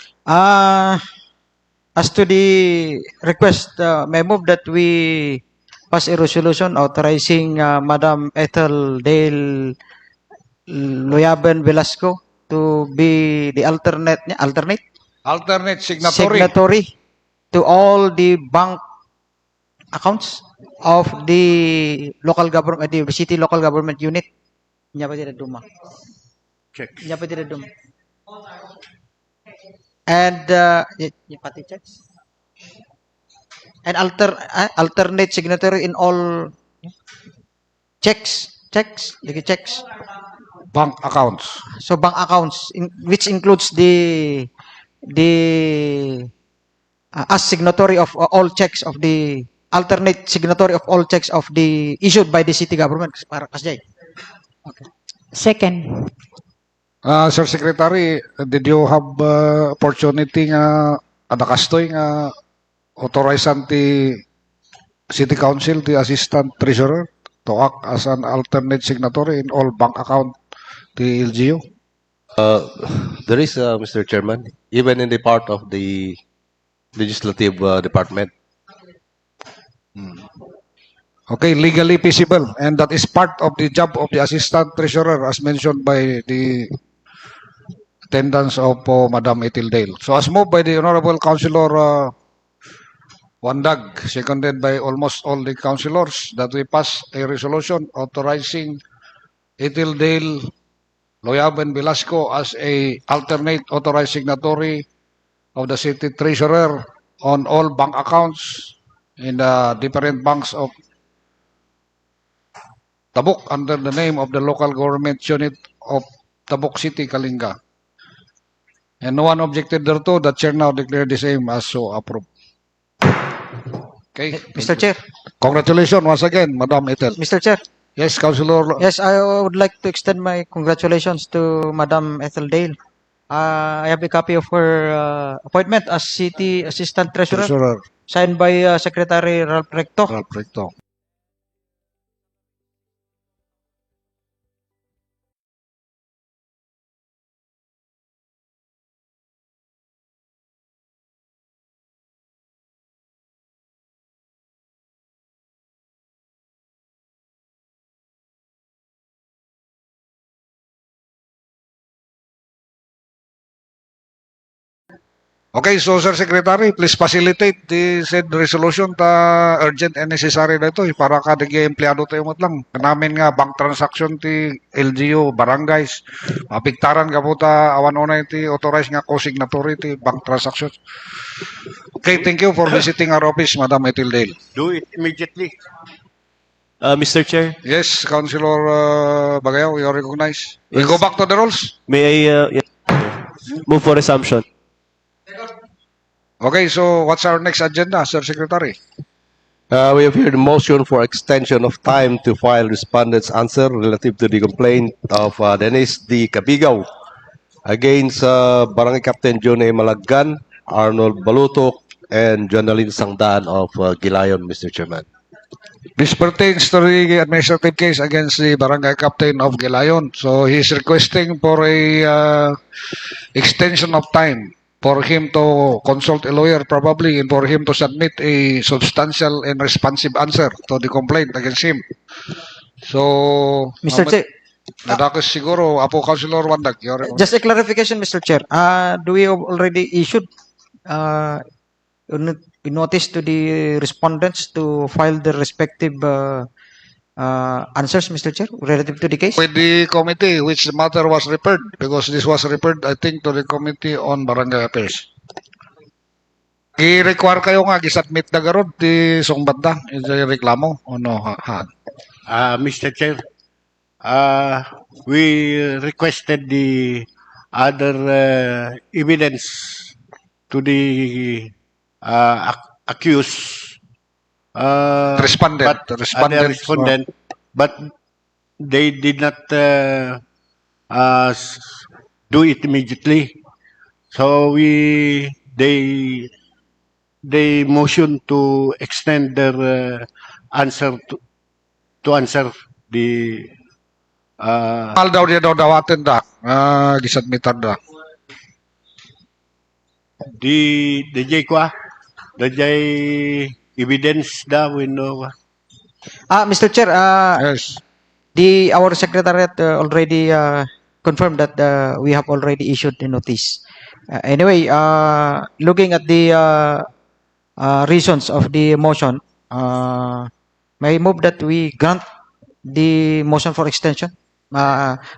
As to the request, may I move that we pass a resolution authorizing Madam Ethel Dale Loyaben Velasco to be the alternate signatory signatory to all the bank accounts of the local government, the city local government unit. Nya pa tidak duma. Checks. Nya pa tidak duma. And pati checks. And alternate signatory in all checks, like checks. bank accounts. So bank accounts, which includes the as signatory of all checks of the alternate signatory of all checks of the issued by the city government. Para kasjay. Okay. Second. Sir Secretary, did you have opportunity nga adakastoy nga authorizan ti City Council, the Assistant Treasurer, to act as an alternate signatory in all bank account the LGU? There is, Mr. Chairman, even in the part of the legislative department. Okay, legally feasible, and that is part of the job of the Assistant Treasurer as mentioned by the attendance of Madam Ethel Dale. So as moved by the Honorable Councilor Wandag, seconded by almost all the councilors, that we pass a resolution authorizing Ethel Dale Loyaben Velasco as a alternate authorized signatory of the city treasurer on all bank accounts in the different banks of Tabuk under the name of the local government unit of Tabuk City, Kalinga. And no one objected thereto. The chair now declared the same as so approved. Okay. Mr. Chair. Congratulations once again, Madam Ethel. Mr. Chair. Yes, Councilor. Yes, I would like to extend my congratulations to Madam Ethel Dale. I have a copy of her appointment as City Assistant Treasurer, signed by Secretary Ralph Recto. Ralph Recto. Okay, so Sir Secretary, please facilitate the said resolution ta urgent and necessary na ito para kada empleyado tayo mo lang. Kanamin nga bank transaction ti LGU, barangays, mapiktaran ka po ta awan unay ti authorized nga co-signatory ti bank transaction. Okay, thank you for visiting our office, Madam Ethel Dale. Do it immediately. Mr. Chair, Yes, Councilor Bagayaw, you are recognized. We'll go back to the rules. may I move for resumption? Okay, so what's our next agenda, Sir Secretary? We have heard a motion for extension of time to file respondent's answer relative to the complaint of Dennis D. Cabigaw against Barangay Captain John A. Malaggan, Arnold Balutok, and Jonalyn Sangdaan of Gilayon, Mr. Chairman. This pertains to the administrative case against the barangay captain of Gilayon. So he's requesting for a extension of time for him to consult a lawyer probably and for him to submit a substantial and responsive answer to the complaint against him. So, Mr. Chair, nadakos siguro, Apo Councilor Wandag. just a clarification, Mr. Chair. Do we have already issued notice to the respondents to file their respective answers, Mr. Chair, relative to the case? With the committee which the matter was referred, because this was referred, I think, to the Committee on Barangay Affairs. I-require kayo nga, gisubmit na garod, ti songbanda, reklamo, o no, ha? Mr. Chair, we requested the other evidence to the accused. Respondent. But, the respondent, but they did not do it immediately. So we they motion to extend their answer to answer the Mal daw dia daw dawatin da. Gisubmitan da. the jay kwa the jay evidence da we know Mr. Chair, Yes. our secretariat already confirmed that we have already issued the notice. Anyway, looking at the reasons of the motion, may I move that we grant the motion for extension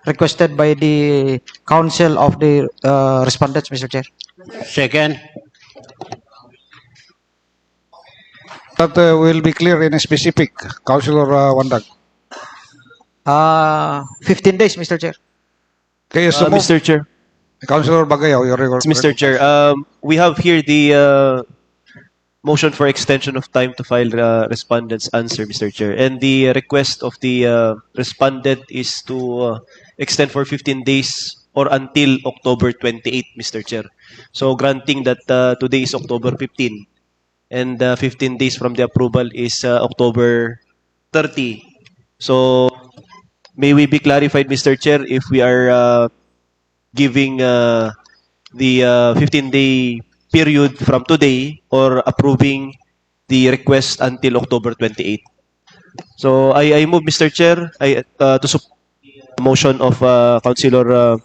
requested by the council of the respondents, Mr. Chair. second That will be clear in a specific, Councilor Wandag. 15 days, Mr. Chair. Okay, so move. Mr. Chair. Councilor Bagayaw, your record. Mr. Chair, we have here the motion for extension of time to file respondent's answer, Mr. Chair. And the request of the respondent is to extend for 15 days or until October 28, Mr. Chair. So granting that today is October 15 and 15 days from the approval is October 30. So may we be clarified, Mr. Chair, if we are giving the 15-day period from today or approving the request until October 28. So I move, Mr. Chair, to support the motion of Councilor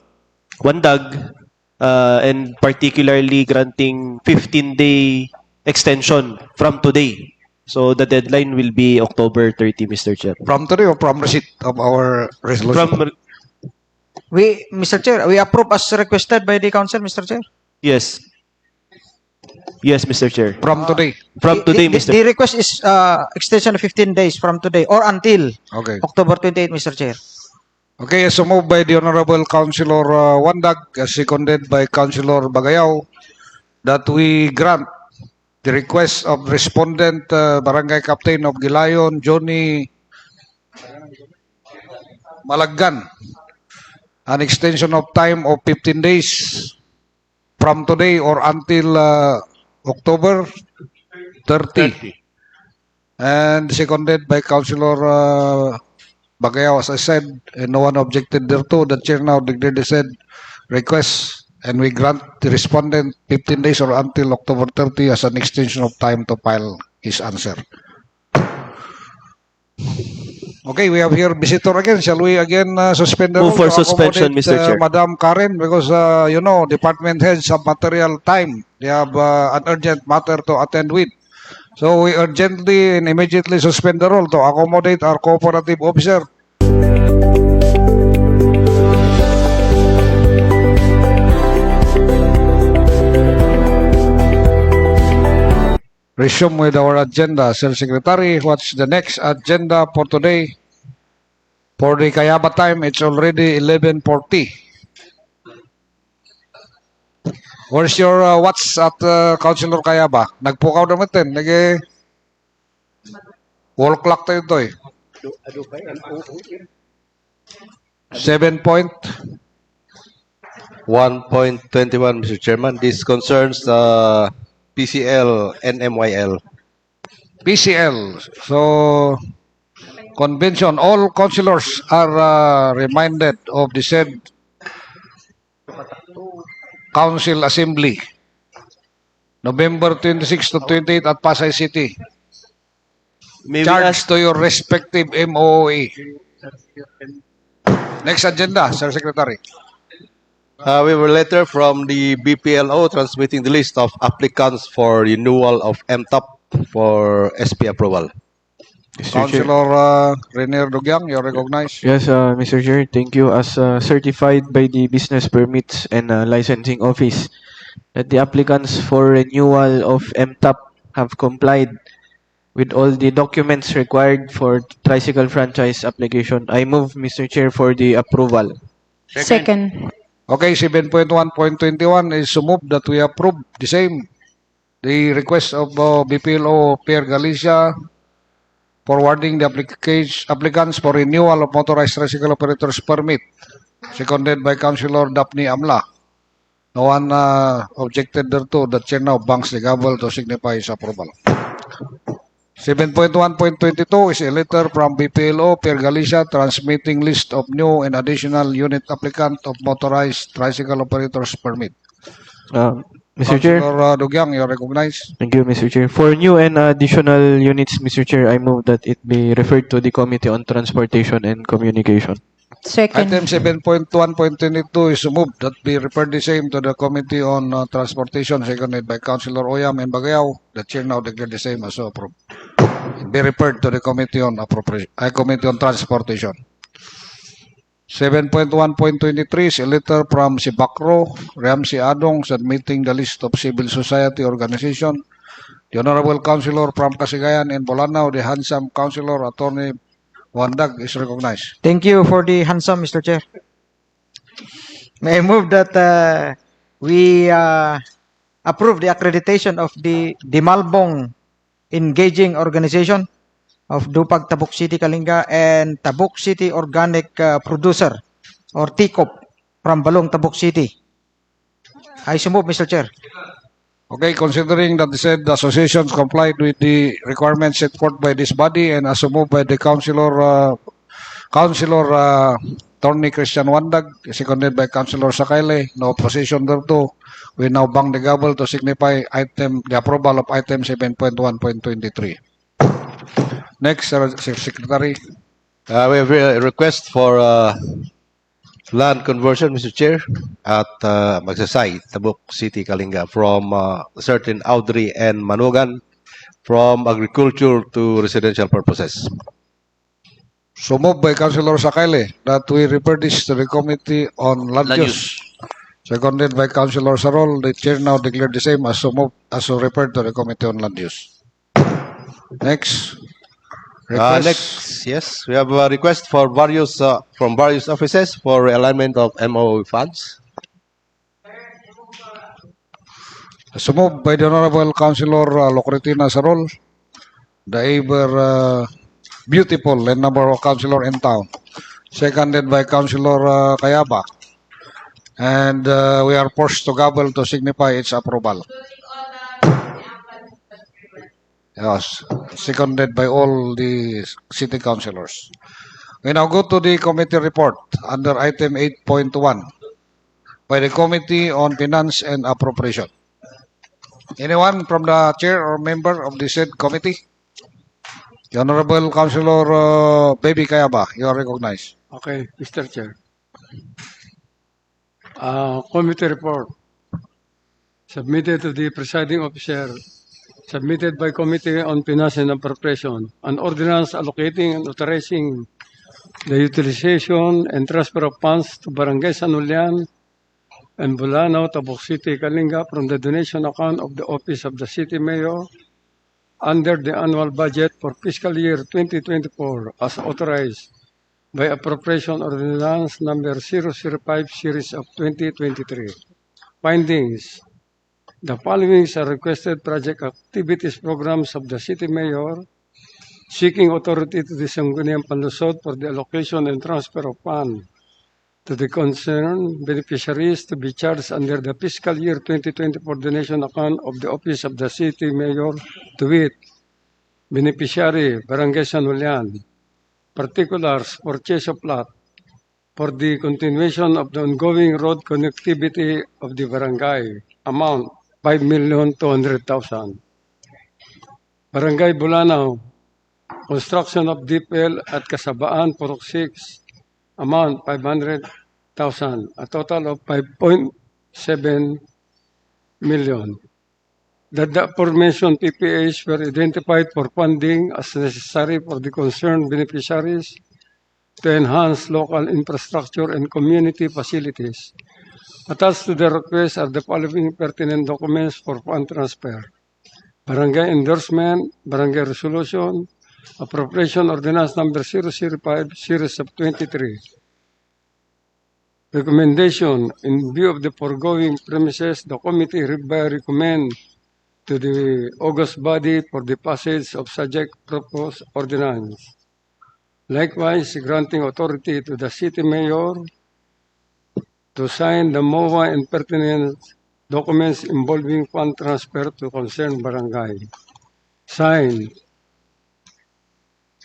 Wandag and particularly granting 15-day extension from today. So the deadline will be October 30, Mr. Chair. From today or from receipt of our resolution? From Mr. Chair, we approve as requested by the council, Mr. Chair. yes. Yes, Mr. Chair. From today. From today, Mr. The request is extension of 15 days from today or until Okay. October 28, Mr. Chair. Okay, so moved by the Honorable Councilor Wandag, seconded by Councilor Bagayaw, that we grant the request of respondent Barangay Captain of Gilayon, Johnny Malaggan, an extension of time of 15 days from today or until October 30. And seconded by Councilor Bagayaw, as I said, and no one objected thereto. The chair now declared the said request, and we grant the respondent 15 days or until October 30 as an extension of time to file his answer. Okay, we have here visitor again. Shall we again suspend the Move rule for to suspension, accommodate, Mr. Chair. Madam Karen, because department heads have material time. They have an urgent matter to attend with. So we urgently and immediately suspend the rule to accommodate our cooperative officer. Resume with our agenda. Sir Secretary, what's the next agenda for today? For the Kayaba time, it's already 11:40. Where's your watch at Councilor Kayaba? Nagpukaw naman din. Wall clock tayo ito eh. 7 point. 1.21, Mr. Chairman. This concerns PCL and MYL. PCL. So, convention, all councilors are reminded of the said council assembly, November 26 to 28 at Pasay City. May we Charge ask, to your respective MOE. Next agenda, Sir Secretary. We have a letter from the BPLO transmitting the list of applicants for renewal of MTOP for SP approval. Mr. Chair. Councilor Renier Dugyang, you're recognized. Yes, Mr. Chair, thank you. As certified by the Business Permits and Licensing Office that the applicants for renewal of MTOP have complied with all the documents required for tricycle franchise application. I move, Mr. Chair, for the approval. Second. Okay, 7.1.21 is to move that we approve the same. The request of BPLO Pierre Galicia forwarding the applicants for renewal of motorized tricycle operators permit, seconded by Councilor Daphne Amla. No one objected thereto. The chair now banks the gavel to signify his approval. 7.1.22 is a letter from BPLO Per Galicia transmitting list of new and additional unit applicant of motorized tricycle operators permit. Mr. Chair. Councilor Dugyang, you recognize. Thank you, Mr. Chair. For new and additional units, Mr. Chair, I move that it be referred to the Committee on Transportation and Communication. Second. Item 7.1.22 is moved that be referred the same to the Committee on Transportation, seconded by Councilor Oyam and Bagayaw. The chair now declared the same as so approved. Be referred to the Committee on Committee on Transportation. 7.1.23 is a letter from si Bakro, Ramsi Adong, submitting the list of civil society organization. The Honorable Councilor from Kasigayan and Bolanao, the handsome Councilor Attorney Wandag is recognized. Thank you for the handsome, Mr. Chair. May I move that we approve the accreditation of the Dimalbong Engaging Organization of Dupag, Tabuk City, Kalinga, and Tabuk City Organic Producer, or TCOP, from Balong, Tabuk City. I so move, Mr. Chair. Okay, considering that the said associations complied with the requirements set forth by this body and as moved by the Councilor Attorney Christian Wandag, seconded by Councilor Sakayle, no opposition thereto, we now bang the gavel to signify the approval of item 7.1.23. Next, Secretary. We have a request for land conversion, Mr. Chair, at Magsasay, Tabuk City, Kalinga, from certain Audrey and Manugan, from agriculture to residential purposes. So moved by Councilor Sakayle that we refer this to the Committee on Land Use. Seconded by Councilor Sarol. The chair now declared the same as so moved, as so referred to the Committee on Land Use. Next. Next, yes, we have a request for various from various offices for alignment of MOU funds. So moved by the Honorable Councilor Locretina Sarol, the ever beautiful and number of councilor in town. Seconded by Councilor Kayaba. And we are forced to gavel to signify its approval. Yes, seconded by all the city councilors. We now go to the committee report under item 8.1 by the Committee on Finance and Appropriation. Anyone from the chair or member of the said committee? The Honorable Councilor Baby Kayaba, you are recognized. Okay, Mr. Chair. Committee report submitted to the presiding officer, submitted by Committee on Finance and Appropriation, an ordinance allocating and authorizing the utilization and transfer of funds to Barangay Sangguniang and Bolanao, Tabuk City, Kalinga from the donation account of the Office of the City Mayor under the annual budget for fiscal year 2024 as authorized by Appropriation Ordinance Number 005 Series of 2023. Findings. The following are requested project activities programs of the City Mayor seeking authority to the Sangguniang Panlungsod for the allocation and transfer of funds to the concerned beneficiaries to be charged under the fiscal year 2024 donation account of the Office of the City Mayor, to wit, beneficiary, Barangay Sangguniang. Particulars, purchase of lot for the continuation of the ongoing road connectivity of the barangay. Amount, 5,200,000. Barangay Bolanao, construction of DPL at Kasabaan, Purok 6. Amount, 500,000. A total of 5.7 million. That the aforementioned PPAs were identified for funding as necessary for the concerned beneficiaries to enhance local infrastructure and community facilities. Attached to the request are the following pertinent documents for fund transfer: Barangay endorsement, Barangay resolution, Appropriation Ordinance Number 005, Series of 23. Recommendation: in view of the foregoing premises, the committee hereby recommend to the August body for the passage of subject proposed ordinance. Likewise, granting authority to the city mayor to sign the MOA and pertinent documents involving fund transfer to concerned barangay. Signed,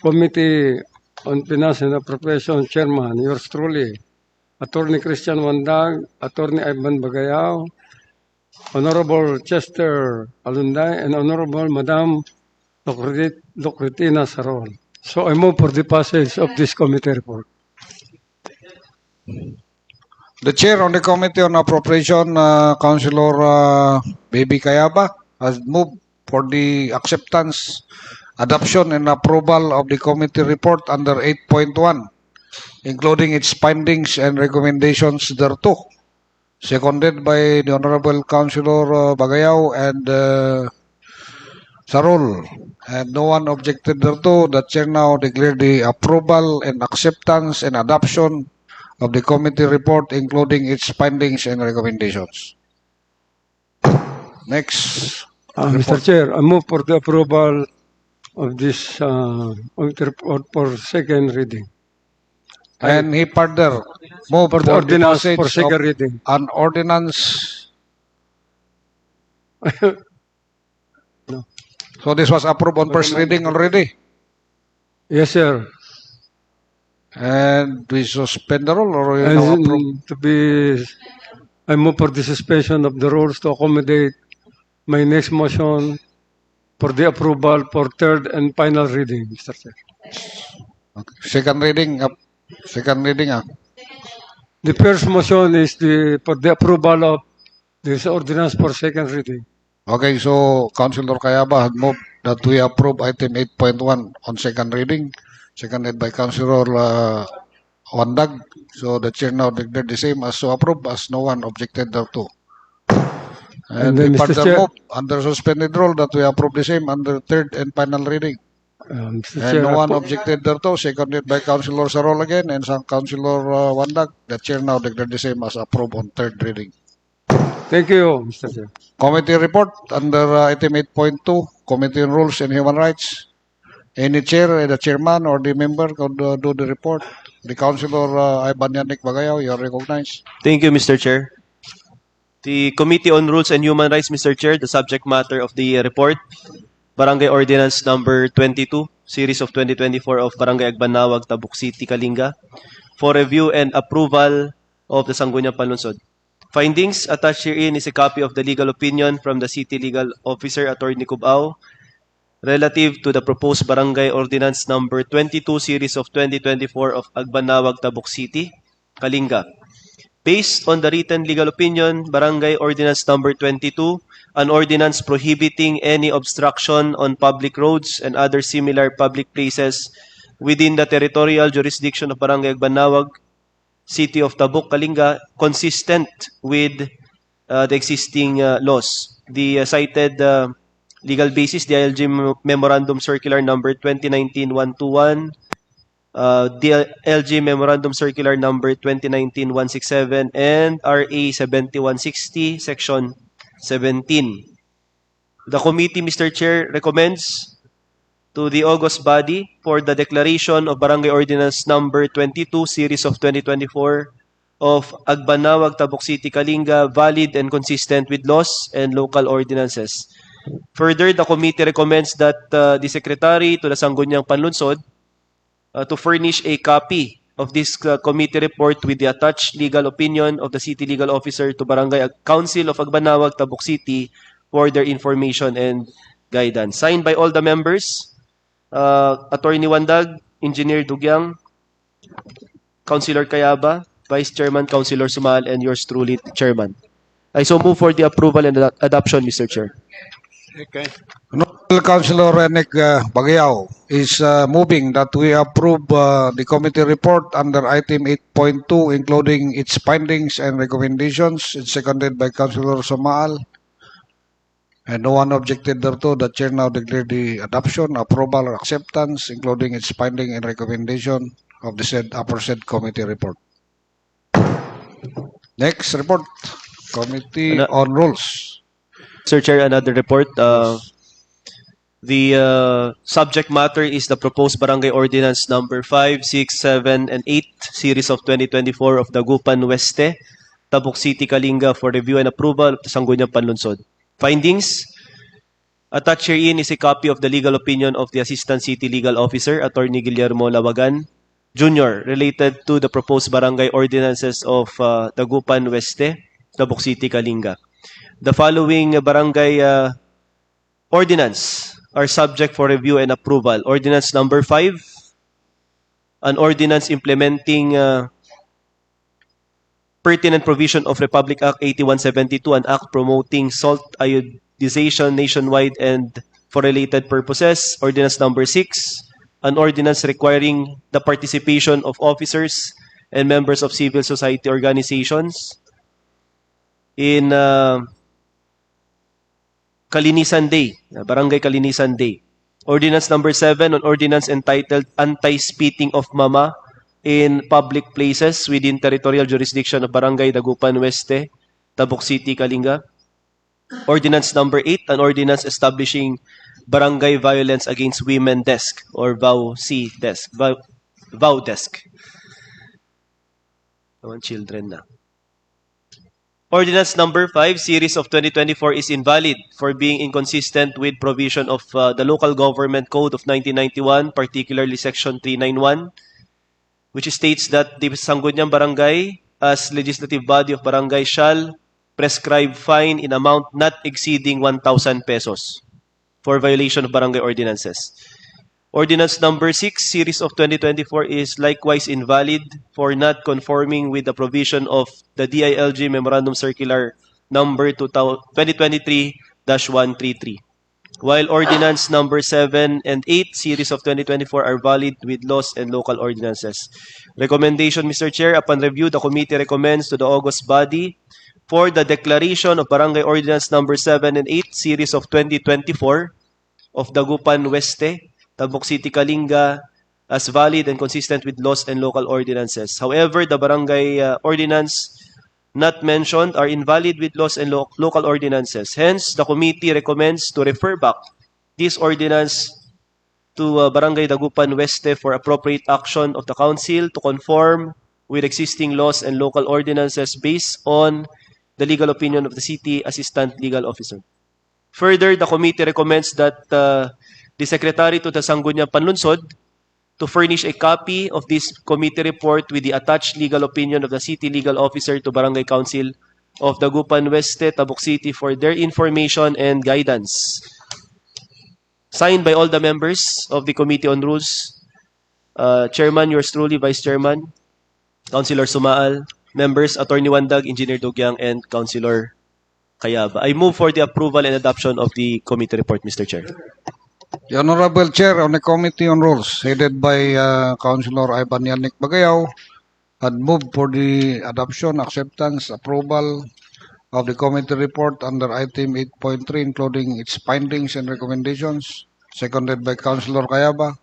Committee on Finance and Appropriation Chairman, yours truly, Attorney Christian Wandag, Attorney Ivan Bagayao, Honorable Chester Alunday, and Honorable Madam Lucretina Sarol. So I move for the passage of this committee report. The chair on the Committee on Appropriation, Councilor Baby Kayaba, has moved for the acceptance, adoption, and approval of the committee report under 8.1, including its findings and recommendations thereto. Seconded by the Honorable Councilor Bagayao and Sarol. And no one objected thereto. The chair now declared the approval and acceptance and adoption of the committee report, including its findings and recommendations. Next. Mr. Chair, I move for the approval of this committee report for second reading. And he further moved For the ordinance for second reading. An ordinance. No. So this was approved on first reading already. Yes, sir. And we suspend the rule, or you now approve? I move for the suspension of the rules to accommodate my next motion for the approval for third and final reading, Mr. Chair. Okay. Second reading. Second reading. The first motion is for the approval of this ordinance for second reading. Okay, so Councilor Kayaba had moved that we approve item 8.1 on second reading, seconded by Councilor Wandag. So the chair now declared the same as so approved, as no one objected thereto. And then, we Mr. further Chair, move under suspended rule that we approve the same under third and final reading. Mr. And Chair, no one objected thereto, seconded by Councilor Sarol again and some Councilor Wandag. The chair now declared the same as approved on third reading. Thank you, Mr. Chair. Committee report under item 8.2, Committee on Rules and Human Rights. Any chair, the chairman or the member could do the report. The Councilor Ivan Yannick Bagayao, you are recognized. Thank you, Mr. Chair. The Committee on Rules and Human Rights, Mr. Chair, the subject matter of the report, Barangay Ordinance number 22, series of 2024 of Barangay Agbanawag, Tabuk City, Kalinga, for review and approval of the Sangguniang Panlungsod. Findings attached herein is a copy of the legal opinion from the City Legal Officer, Attorney Cubao, relative to the proposed Barangay Ordinance number 22, series of 2024 of Agbanawag, Tabuk City, Kalinga. Based on the written legal opinion, Barangay Ordinance number 22, an ordinance prohibiting any obstruction on public roads and other similar public places within the territorial jurisdiction of Barangay Agbanawag, City of Tabuk, Kalinga, consistent with the existing laws. The cited legal basis, the ILG Memorandum Circular number 2019-121, the LG Memorandum Circular number 2019-167, and RA 7160, Section 17. The committee, Mr. Chair, recommends to the August body for the declaration of Barangay Ordinance number 22, series of 2024 of Agbanawag, Tabuk City, Kalinga, valid and consistent with laws and local ordinances. Further, the committee recommends that the Secretary to the Sangguniang Panlungsod to furnish a copy of this committee report with the attached legal opinion of the City Legal Officer to Barangay Council of Agbanawag, Tabuk City for their information and guidance. Signed by all the members, Attorney Wandag, Engineer Dugyang, Councilor Kayaba, Vice Chairman Councilor Sumal, and yours truly, Chairman. I so move for the approval and adoption, Mr. Chair. Okay. Honorable Councilor Yannick Bagayao is moving that we approve the committee report under item 8.2, including its findings and recommendations. It's seconded by Councilor Sumal. And no one objected thereto. The chair now declared the adoption, approval, or acceptance, including its finding and recommendation of the said aforesaid committee report. Next report, Committee on Rules. Mr. Chair, another report. The subject matter is the proposed Barangay Ordinance number 5, 6, 7, and 8, series of 2024 of Dagupan Weste, Tabuk City, Kalinga for review and approval of the Sangguniang Panlungsod. Findings. Attached herein is a copy of the legal opinion of the Assistant City Legal Officer, Attorney Guillermo Lawagan, Jr., related to the proposed barangay ordinances of Dagupan Weste, Tabuk City, Kalinga. The following barangay ordinance are subject for review and approval. Ordinance number 5, an ordinance implementing pertinent provision of Republic Act 8172, an act promoting salt iodization nationwide and for related purposes. Ordinance number 6, an ordinance requiring the participation of officers and members of civil society organizations in Kalinisan Day, Barangay Kalinisan Day. Ordinance number 7, an ordinance entitled Anti-Spitting of Mama in Public Places within Territorial Jurisdiction of Barangay Dagupan Weste, Tabuk City, Kalinga. Ordinance number 8, an ordinance establishing Barangay Violence Against Women Desk or VAU-C Desk. VAU Desk. Children na. Ordinance number 5, series of 2024 is invalid for being inconsistent with provision of the Local Government Code of 1991, particularly Section 391, which states that the Sangguniang Barangay, as legislative body of barangay, shall prescribe fine in amount not exceeding 1,000 pesos for violation of barangay ordinances. Ordinance number 6, series of 2024 is likewise invalid for not conforming with the provision of the DILG Memorandum Circular number 2023-133. While ordinance number 7 and 8, series of 2024 are valid with laws and local ordinances. Recommendation, Mr. Chair, upon review, the committee recommends to the August body for the declaration of Barangay Ordinance number 7 and 8, series of 2024 of Dagupan Weste, Tabuk City, Kalinga, as valid and consistent with laws and local ordinances. However, the barangay ordinance not mentioned are invalid with laws and local ordinances. Hence, the committee recommends to refer back this ordinance to Barangay Dagupan Weste for appropriate action of the council to conform with existing laws and local ordinances based on the legal opinion of the city assistant legal officer. Further, the committee recommends that the Secretary to the Sangguniang Panlungsod to furnish a copy of this committee report with the attached legal opinion of the city legal officer to Barangay Council of Dagupan Weste, Tabuk City for their information and guidance. Signed by all the members of the Committee on Rules, Chairman, yours truly, Vice Chairman, Councilor Sumaal, members, Attorney Wandag, Engineer Dugyang, and Councilor Kayaba. I move for the approval and adoption of the committee report, Mr. Chair. The Honorable Chair on the Committee on Rules, headed by Councilor Ivan Yannick Bagayaw, had moved for the adoption, acceptance, approval of the committee report under item 8.3, including its findings and recommendations, seconded by Councilor Kayaba.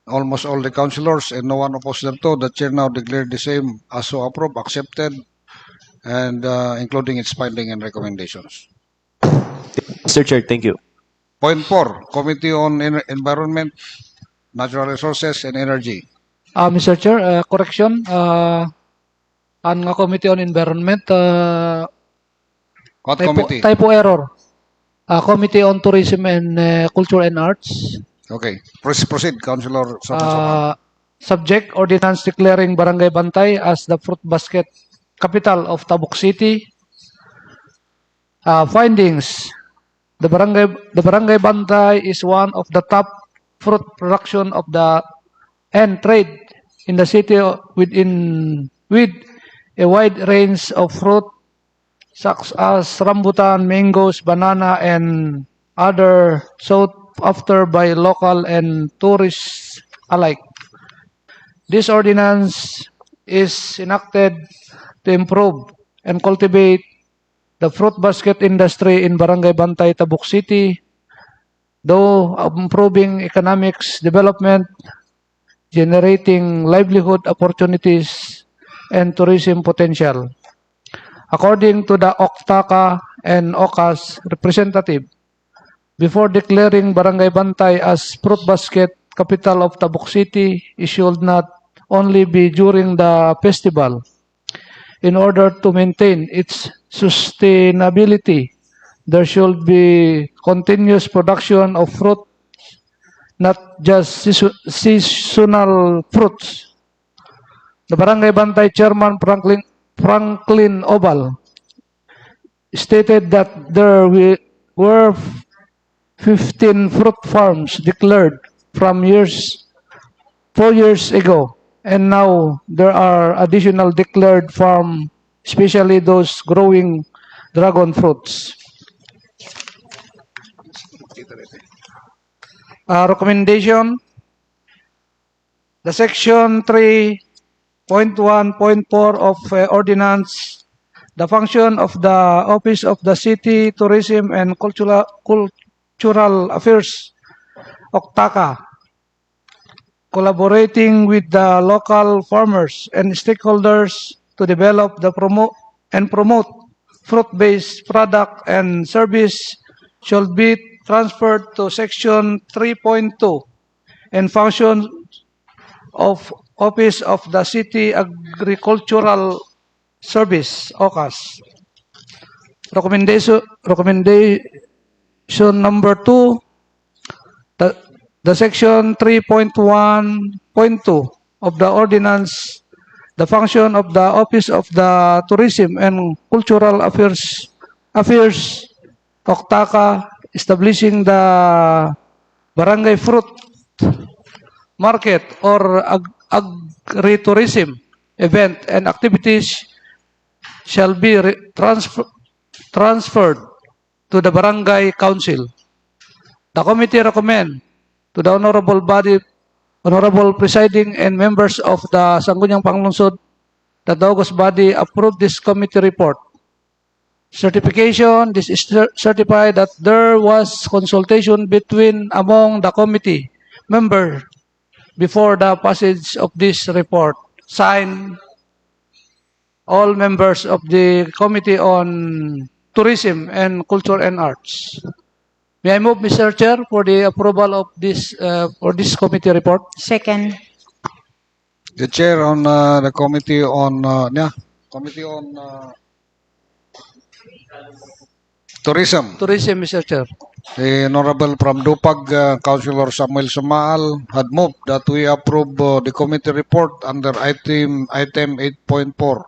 Almost all the councilors and no one opposed thereto. The chair now declared the same as so approved, accepted, and including its finding and recommendations. Mr. Chair, thank you. Point 4, Committee on Environment, Natural Resources, and Energy. Mr. Chair, correction. Ang Committee on Environment, What committee? typo error. Committee on Tourism and Culture and Arts. Okay. Proceed, Councilor Sama. Subject, ordinance declaring Barangay Bantay as the fruit basket capital of Tabuk City. Findings. The Barangay Bantay is one of the top fruit production of the and trade in the city with a wide range of fruit such as rambutan, mangoes, banana, and other sought after by local and tourists alike. This ordinance is enacted to improve and cultivate the fruit basket industry in Barangay Bantay, Tabuk City, though improving economics development, generating livelihood opportunities, and tourism potential. According to the OCTACA and OCAS representative, before declaring Barangay Bantay as fruit basket capital of Tabuk City, it should not only be during the festival. in order to maintain its sustainability. There should be continuous production of fruit, not just seasonal fruits. The Barangay Bantay Chairman Franklin Obal stated that there were 15 fruit farms declared from 4 years ago, and now there are additional declared farms, especially those growing dragon fruits. Recommendation: the section 3.1.4 of ordinance, the function of the Office of the City Tourism and Cultural Affairs, OCTACA, collaborating with the local farmers and stakeholders to develop promote fruit-based product and service, should be transferred to section 3.2, and function of Office of the City Agricultural Service, OCAS. Recommendation number 2, the section 3.1.2 of the ordinance, the function of the Office of the Tourism and Cultural Affairs, OCTACA, establishing the barangay fruit market or agritourism event and activities, shall be transferred to the barangay council. The committee recommend to the honorable body, honorable presiding and members of the Sangguniang Panlungsod, that the August body approve this committee report. Certification: this is certified that there was consultation among the committee member before the passage of this report. Signed, all members of the Committee on Tourism and Culture and Arts. May I move, Mr. Chair, for the approval of this committee report? Second. The chair on the committee on tourism. Tourism, Mr. Chair. The Honorable from Dupag, Councilor Samuel Sumaal, had moved that we approve the committee report under item 8.4,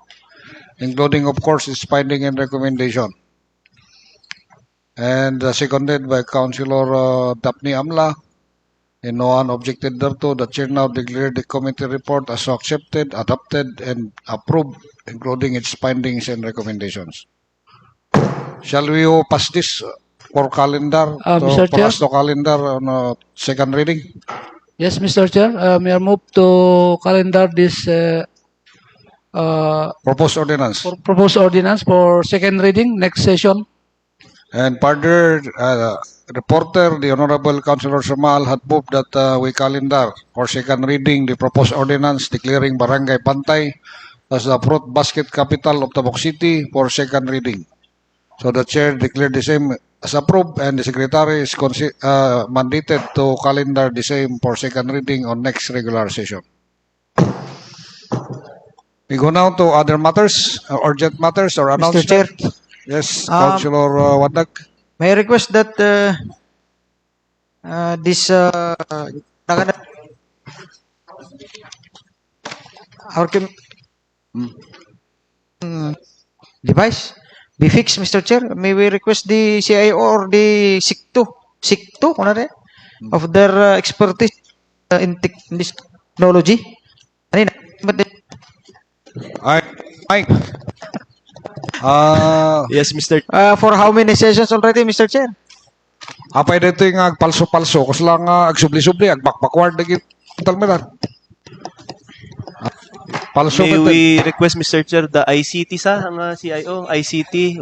including, of course, its finding and recommendation. And seconded by Councilor Daphne Amla. And no one objected thereto. The chair now declared the committee report as accepted, adopted, and approved, including its findings and recommendations. Shall we pass this for calendar? Mr. Chair? Pass to calendar on second reading? Yes, Mr. Chair. May I move to calendar this Proposed ordinance. proposed ordinance for second reading next session? And further, reporter, the Honorable Councilor Sumal had moved that we calendar for second reading the proposed ordinance declaring Barangay Bantay as the fruit basket capital of Tabuk City for second reading. So the chair declared the same as approved, and the secretary is mandated to calendar the same for second reading on next regular session. We go now to other matters, urgent matters or announcements. Mr. Chair, Yes, Councilor Wadag. may I request that this our device be fixed, Mr. Chair. May we request the CIO or the SICTO, of their expertise in this technology. Mike. Yes, Mr. For how many sessions already, Mr. Chair? Apay dito yung agpalso-palso. Kasi lang agsubli-subli, agbakbakward na talmedan. Palso May kita. we request, Mr. Chair, the ICT ang CIO, ICT,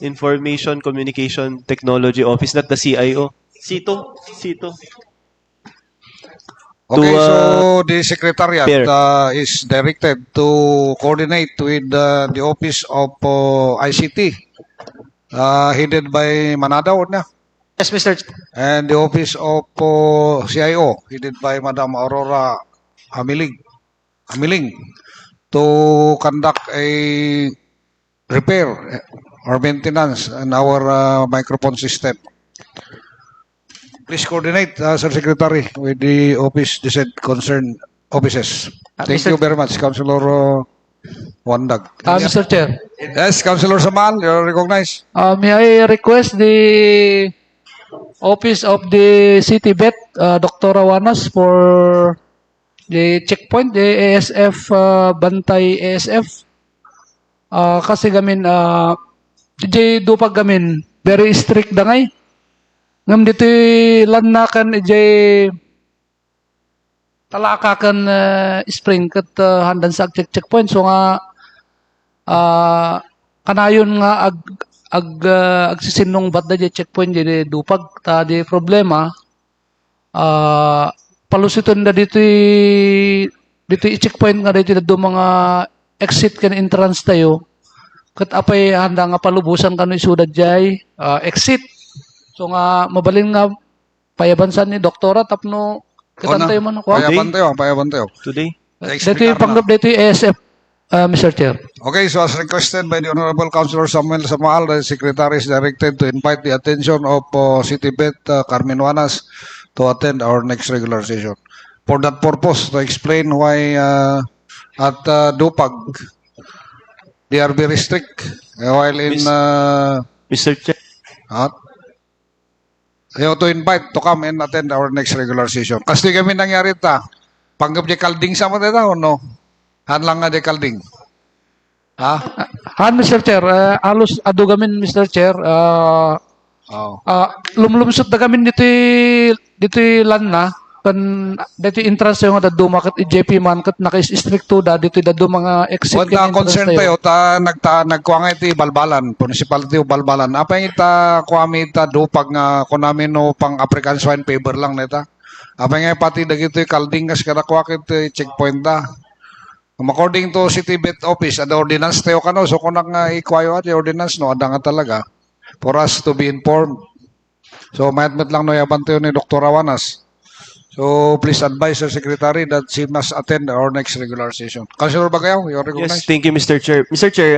Information Communication Technology Office, not the CIO. CITO. Okay, To, so the Secretariat Chair. is directed to coordinate with the Office of ICT, headed by Manadaw na, Yes, Mr. Chair. and the Office of CIO, headed by Madam Aurora Amiling, to conduct a repair or maintenance in our microphone system. Please coordinate, Sir Secretary, with the office, the said concerned offices. Thank Mr. you very much, Councilor Wandag. Mr. Chair, Yes, Councilor Samal, you're recognized. may I request the Office of the City Vet, Dr. Awanas, for the checkpoint, the ASF, Bantay ASF. Kasi gamin, di dupag gamin, very strict dangay. Ngam dito lanakan, talakakan spring kat handan sa checkpoint. So nga, kanayon nga agsisinong bat da checkpoint di dupag ta di problema palusiton da dito i-checkpoint nga dito do mga exit kan entrance tayo kat apay handa nga palubusan kano isudad jay exit so nga mabalin nga payabansan ni doktora tapno katantay man ko Payaban tayo. Today? dito panggap dito ASF Mr. Chair. Okay, so as requested by the Honorable Councilor Samuel Samaal, the Secretary is directed to invite the attention of City Vet Carmen Wanas to attend our next regular session. For that purpose, to explain why at Dupag, they are very strict, while in... Mr. Chair. to invite to come and attend our next regular session. Kasi kami nangyari panggap di kalding sa mga o no? Hanlang nga di kalding. Han, Mr. Chair, alos ado gamin, Mr. Chair, lumlumsot na gamin dito lan na, kan dito entrance yung da dumakat JP man kat naka-stricto da dito da mga exit Wala concern tayo, nagkuha nga iti balbalan, municipality o balbalan. Apa yung kuwami dupag nga kunamin no pang African swine fever lang neta. Apa nga pati dagito yung kalding kas kada kuha kit checkpoint da. According to City Vet Office, the ordinance tayo kano, so kung ikwayo at yung ordinance, no, ada nga talaga, for us to be informed. So, mayat-mayat lang no, yaban tayo ni Dr. Awanas. So, please advise the Secretary that she must attend our next regular session. Councilor Bagayaw, you're recognized. Yes, thank you, Mr. Chair. Mr. Chair,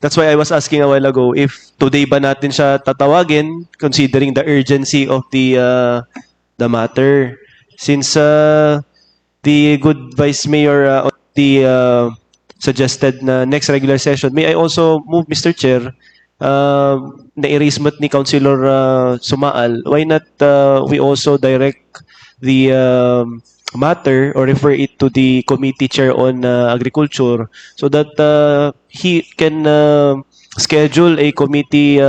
that's why I was asking a while ago if today ba natin siya tatawagin, considering the urgency of the matter. Since the good Vice Mayor the suggested na next regular session, may I also move, Mr. Chair, na-erase mat ni Councilor Sumaal, why not we also direct the matter or refer it to the committee chair on agriculture so that he can schedule a committee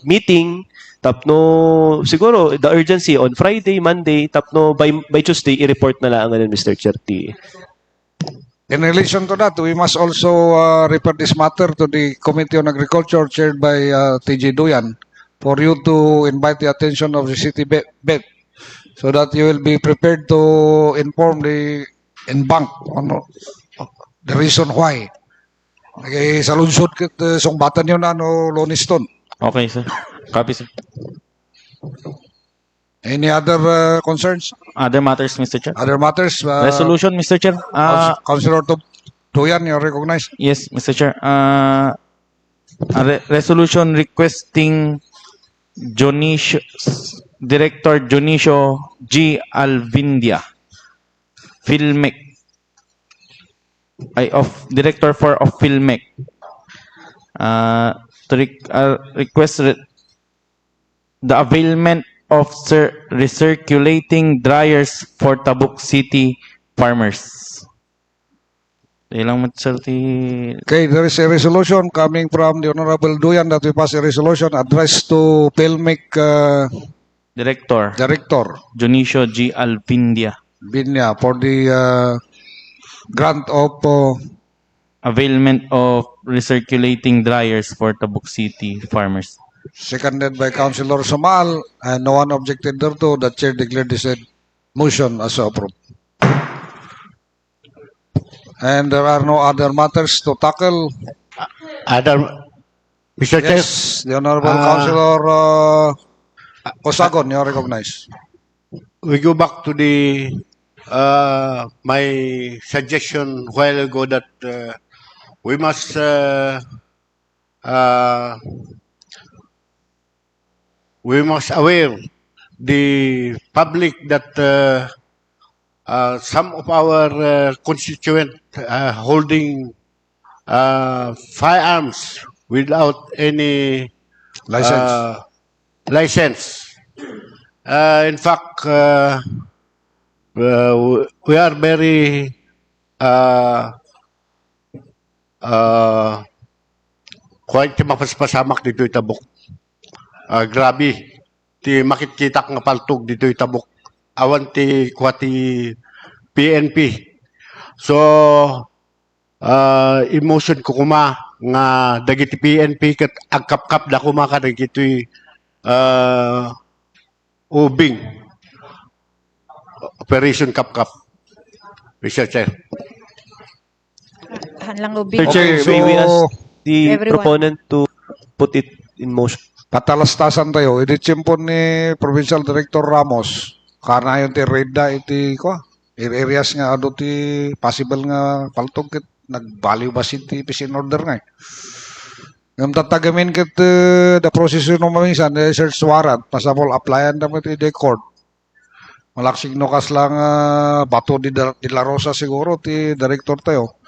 meeting tapno siguro the urgency on Friday, Monday, tapno by Tuesday i-report na lang Mr. Chair. In relation to that, we must also refer this matter to the Committee on Agriculture chaired by TJ Duyan for you to invite the attention of the City Vet so that you will be prepared to inform the bank on the reason why. Okay, sa lungsod kit sungbatan yun Loniston. Okay, sir. Copy, sir. Any other concerns? Other matters, Mr. Chair. Other matters? Resolution, Mr. Chair. Councilor Duyan, you're recognized. Yes, Mr. Chair. Resolution requesting Director Jonicio G. Alvindia, Filmec, Director of Filmec, to request the availment of recirculating dryers for Tabuk City farmers. Okay, there is a resolution coming from the Honorable Duyan that we pass a resolution addressed to Filmic Director Jonicio G. Alvindia for the grant of availment of recirculating dryers for Tabuk City farmers. Seconded by Councilor Samal, and no one objected thereto. The chair declared this motion as approved. And there are no other matters to tackle. Mr. Yes, the Honorable Councilor Osagon, you are recognized. We go back to the my suggestion a while ago that we must uh, aware the public that some of our constituent holding firearms without any License. license. In fact, we are very quite mapaspasamak dito itabok. Grabe. Ti makikita nga paltog dito itabok. Awan ti kwati PNP. So, emotion ko kuma nga dagiti PNP ket agkapkap da kuma ka dagiti ubing Operation Kapkap. Mr. Chair. Hanlang ubing. Mr. Chair, Okay, may we so- ask the Everyone. proponent to put it in motion. Patalastasan tayo. Iditsimpo ni Provincial Director Ramos. Karena yung ti Reda iti ko. Areas nga ado ti possible nga paltog ket nagbaliw basin ti peace in order nga. Ngam tatagamin ket the process no maminsan the search warrant pasapol applyan dapat ti the court. Malaksig no kas lang bato di La Rosa siguro ti director tayo.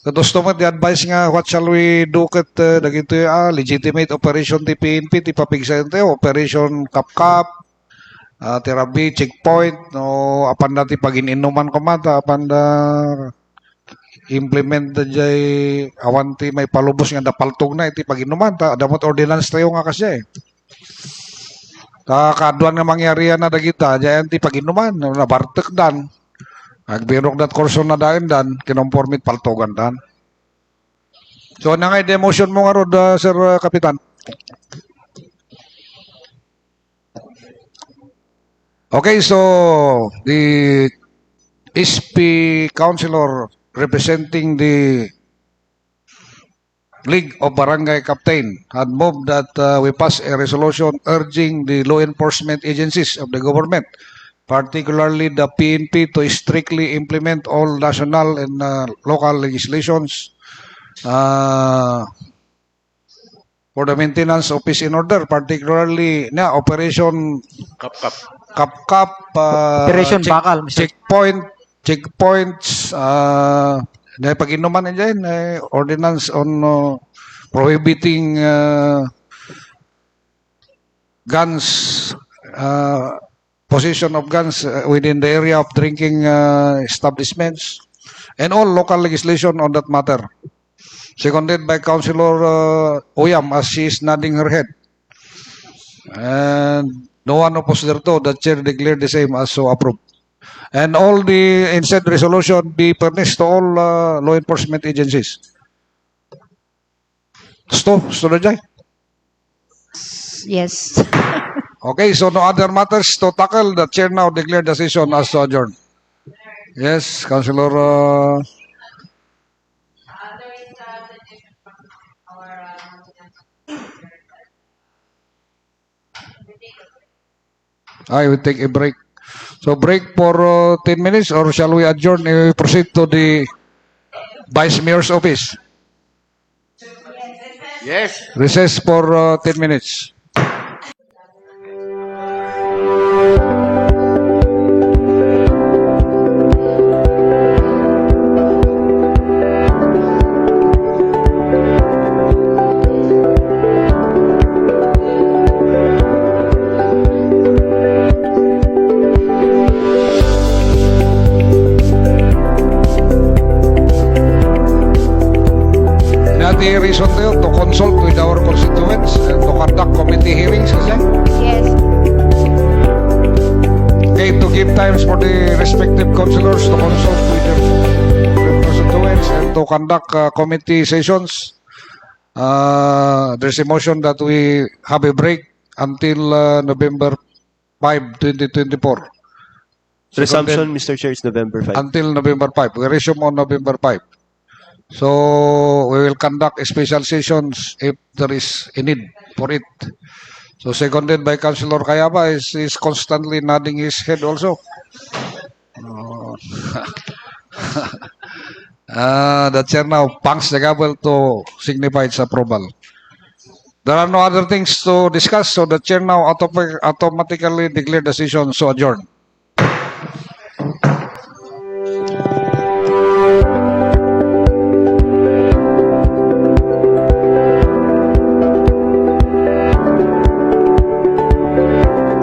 Gusto mo advice nga what shall we do ket dagito legitimate operation ti PNP ti papigsayon tayo operation Kapkap therapy checkpoint no apan dati pagininuman ko mata apan da implement da jay awan ti may palubos nga dapaltog na iti paginuman ta damot ordinance tayo nga kasi kakaduan nga mangyarihan na dagita jayan ti paginuman nabartek dan agbirok dat kurso na dain dan kinompormit paltogan dan. So na nga demotion mo nga rod Sir Kapitan. Okay, so the SP councilor representing the League of Barangay Captain had moved that we pass a resolution urging the law enforcement agencies of the government, particularly the PNP, to strictly implement all national and local legislations for the maintenance of peace and order, particularly na Operation Kapkap, Operation Bakal, Mr. checkpoints, na pag-inuman dyan, ordinance on prohibiting guns, possession of guns within the area of drinking establishments, and all local legislation on that matter. Seconded by Councilor Oyam as she is nodding her head. And no one opposed thereto. The chair declared the same as so approved. And all the in said resolution be furnished to all law enforcement agencies. Stop, Jai. Yes. Okay, so no other matters to tackle. The chair now declared the session as adjourned. Yes, Councilor. There is a suggestion from our I will take a break. So break for 10 minutes or shall we adjourn and we proceed to the Vice Mayor's office? Yes. Recess for 10 minutes. The reason to consult with our constituents and to conduct committee hearings kasi. Yes. Okay, to give times for the respective councilors to consult with their constituents and to conduct committee sessions. There's a motion that we have a break until November 5, 2024. Resumption, Mr. Chair, is November 5. Until November 5. We resume on November 5. So we will conduct special sessions if there is a need for it. So seconded by Councilor Kayaba is constantly nodding his head also. Oh. The chair now punks the gavel to signify its approval. There are no other things to discuss, so the chair now automatically declare the session so adjourned.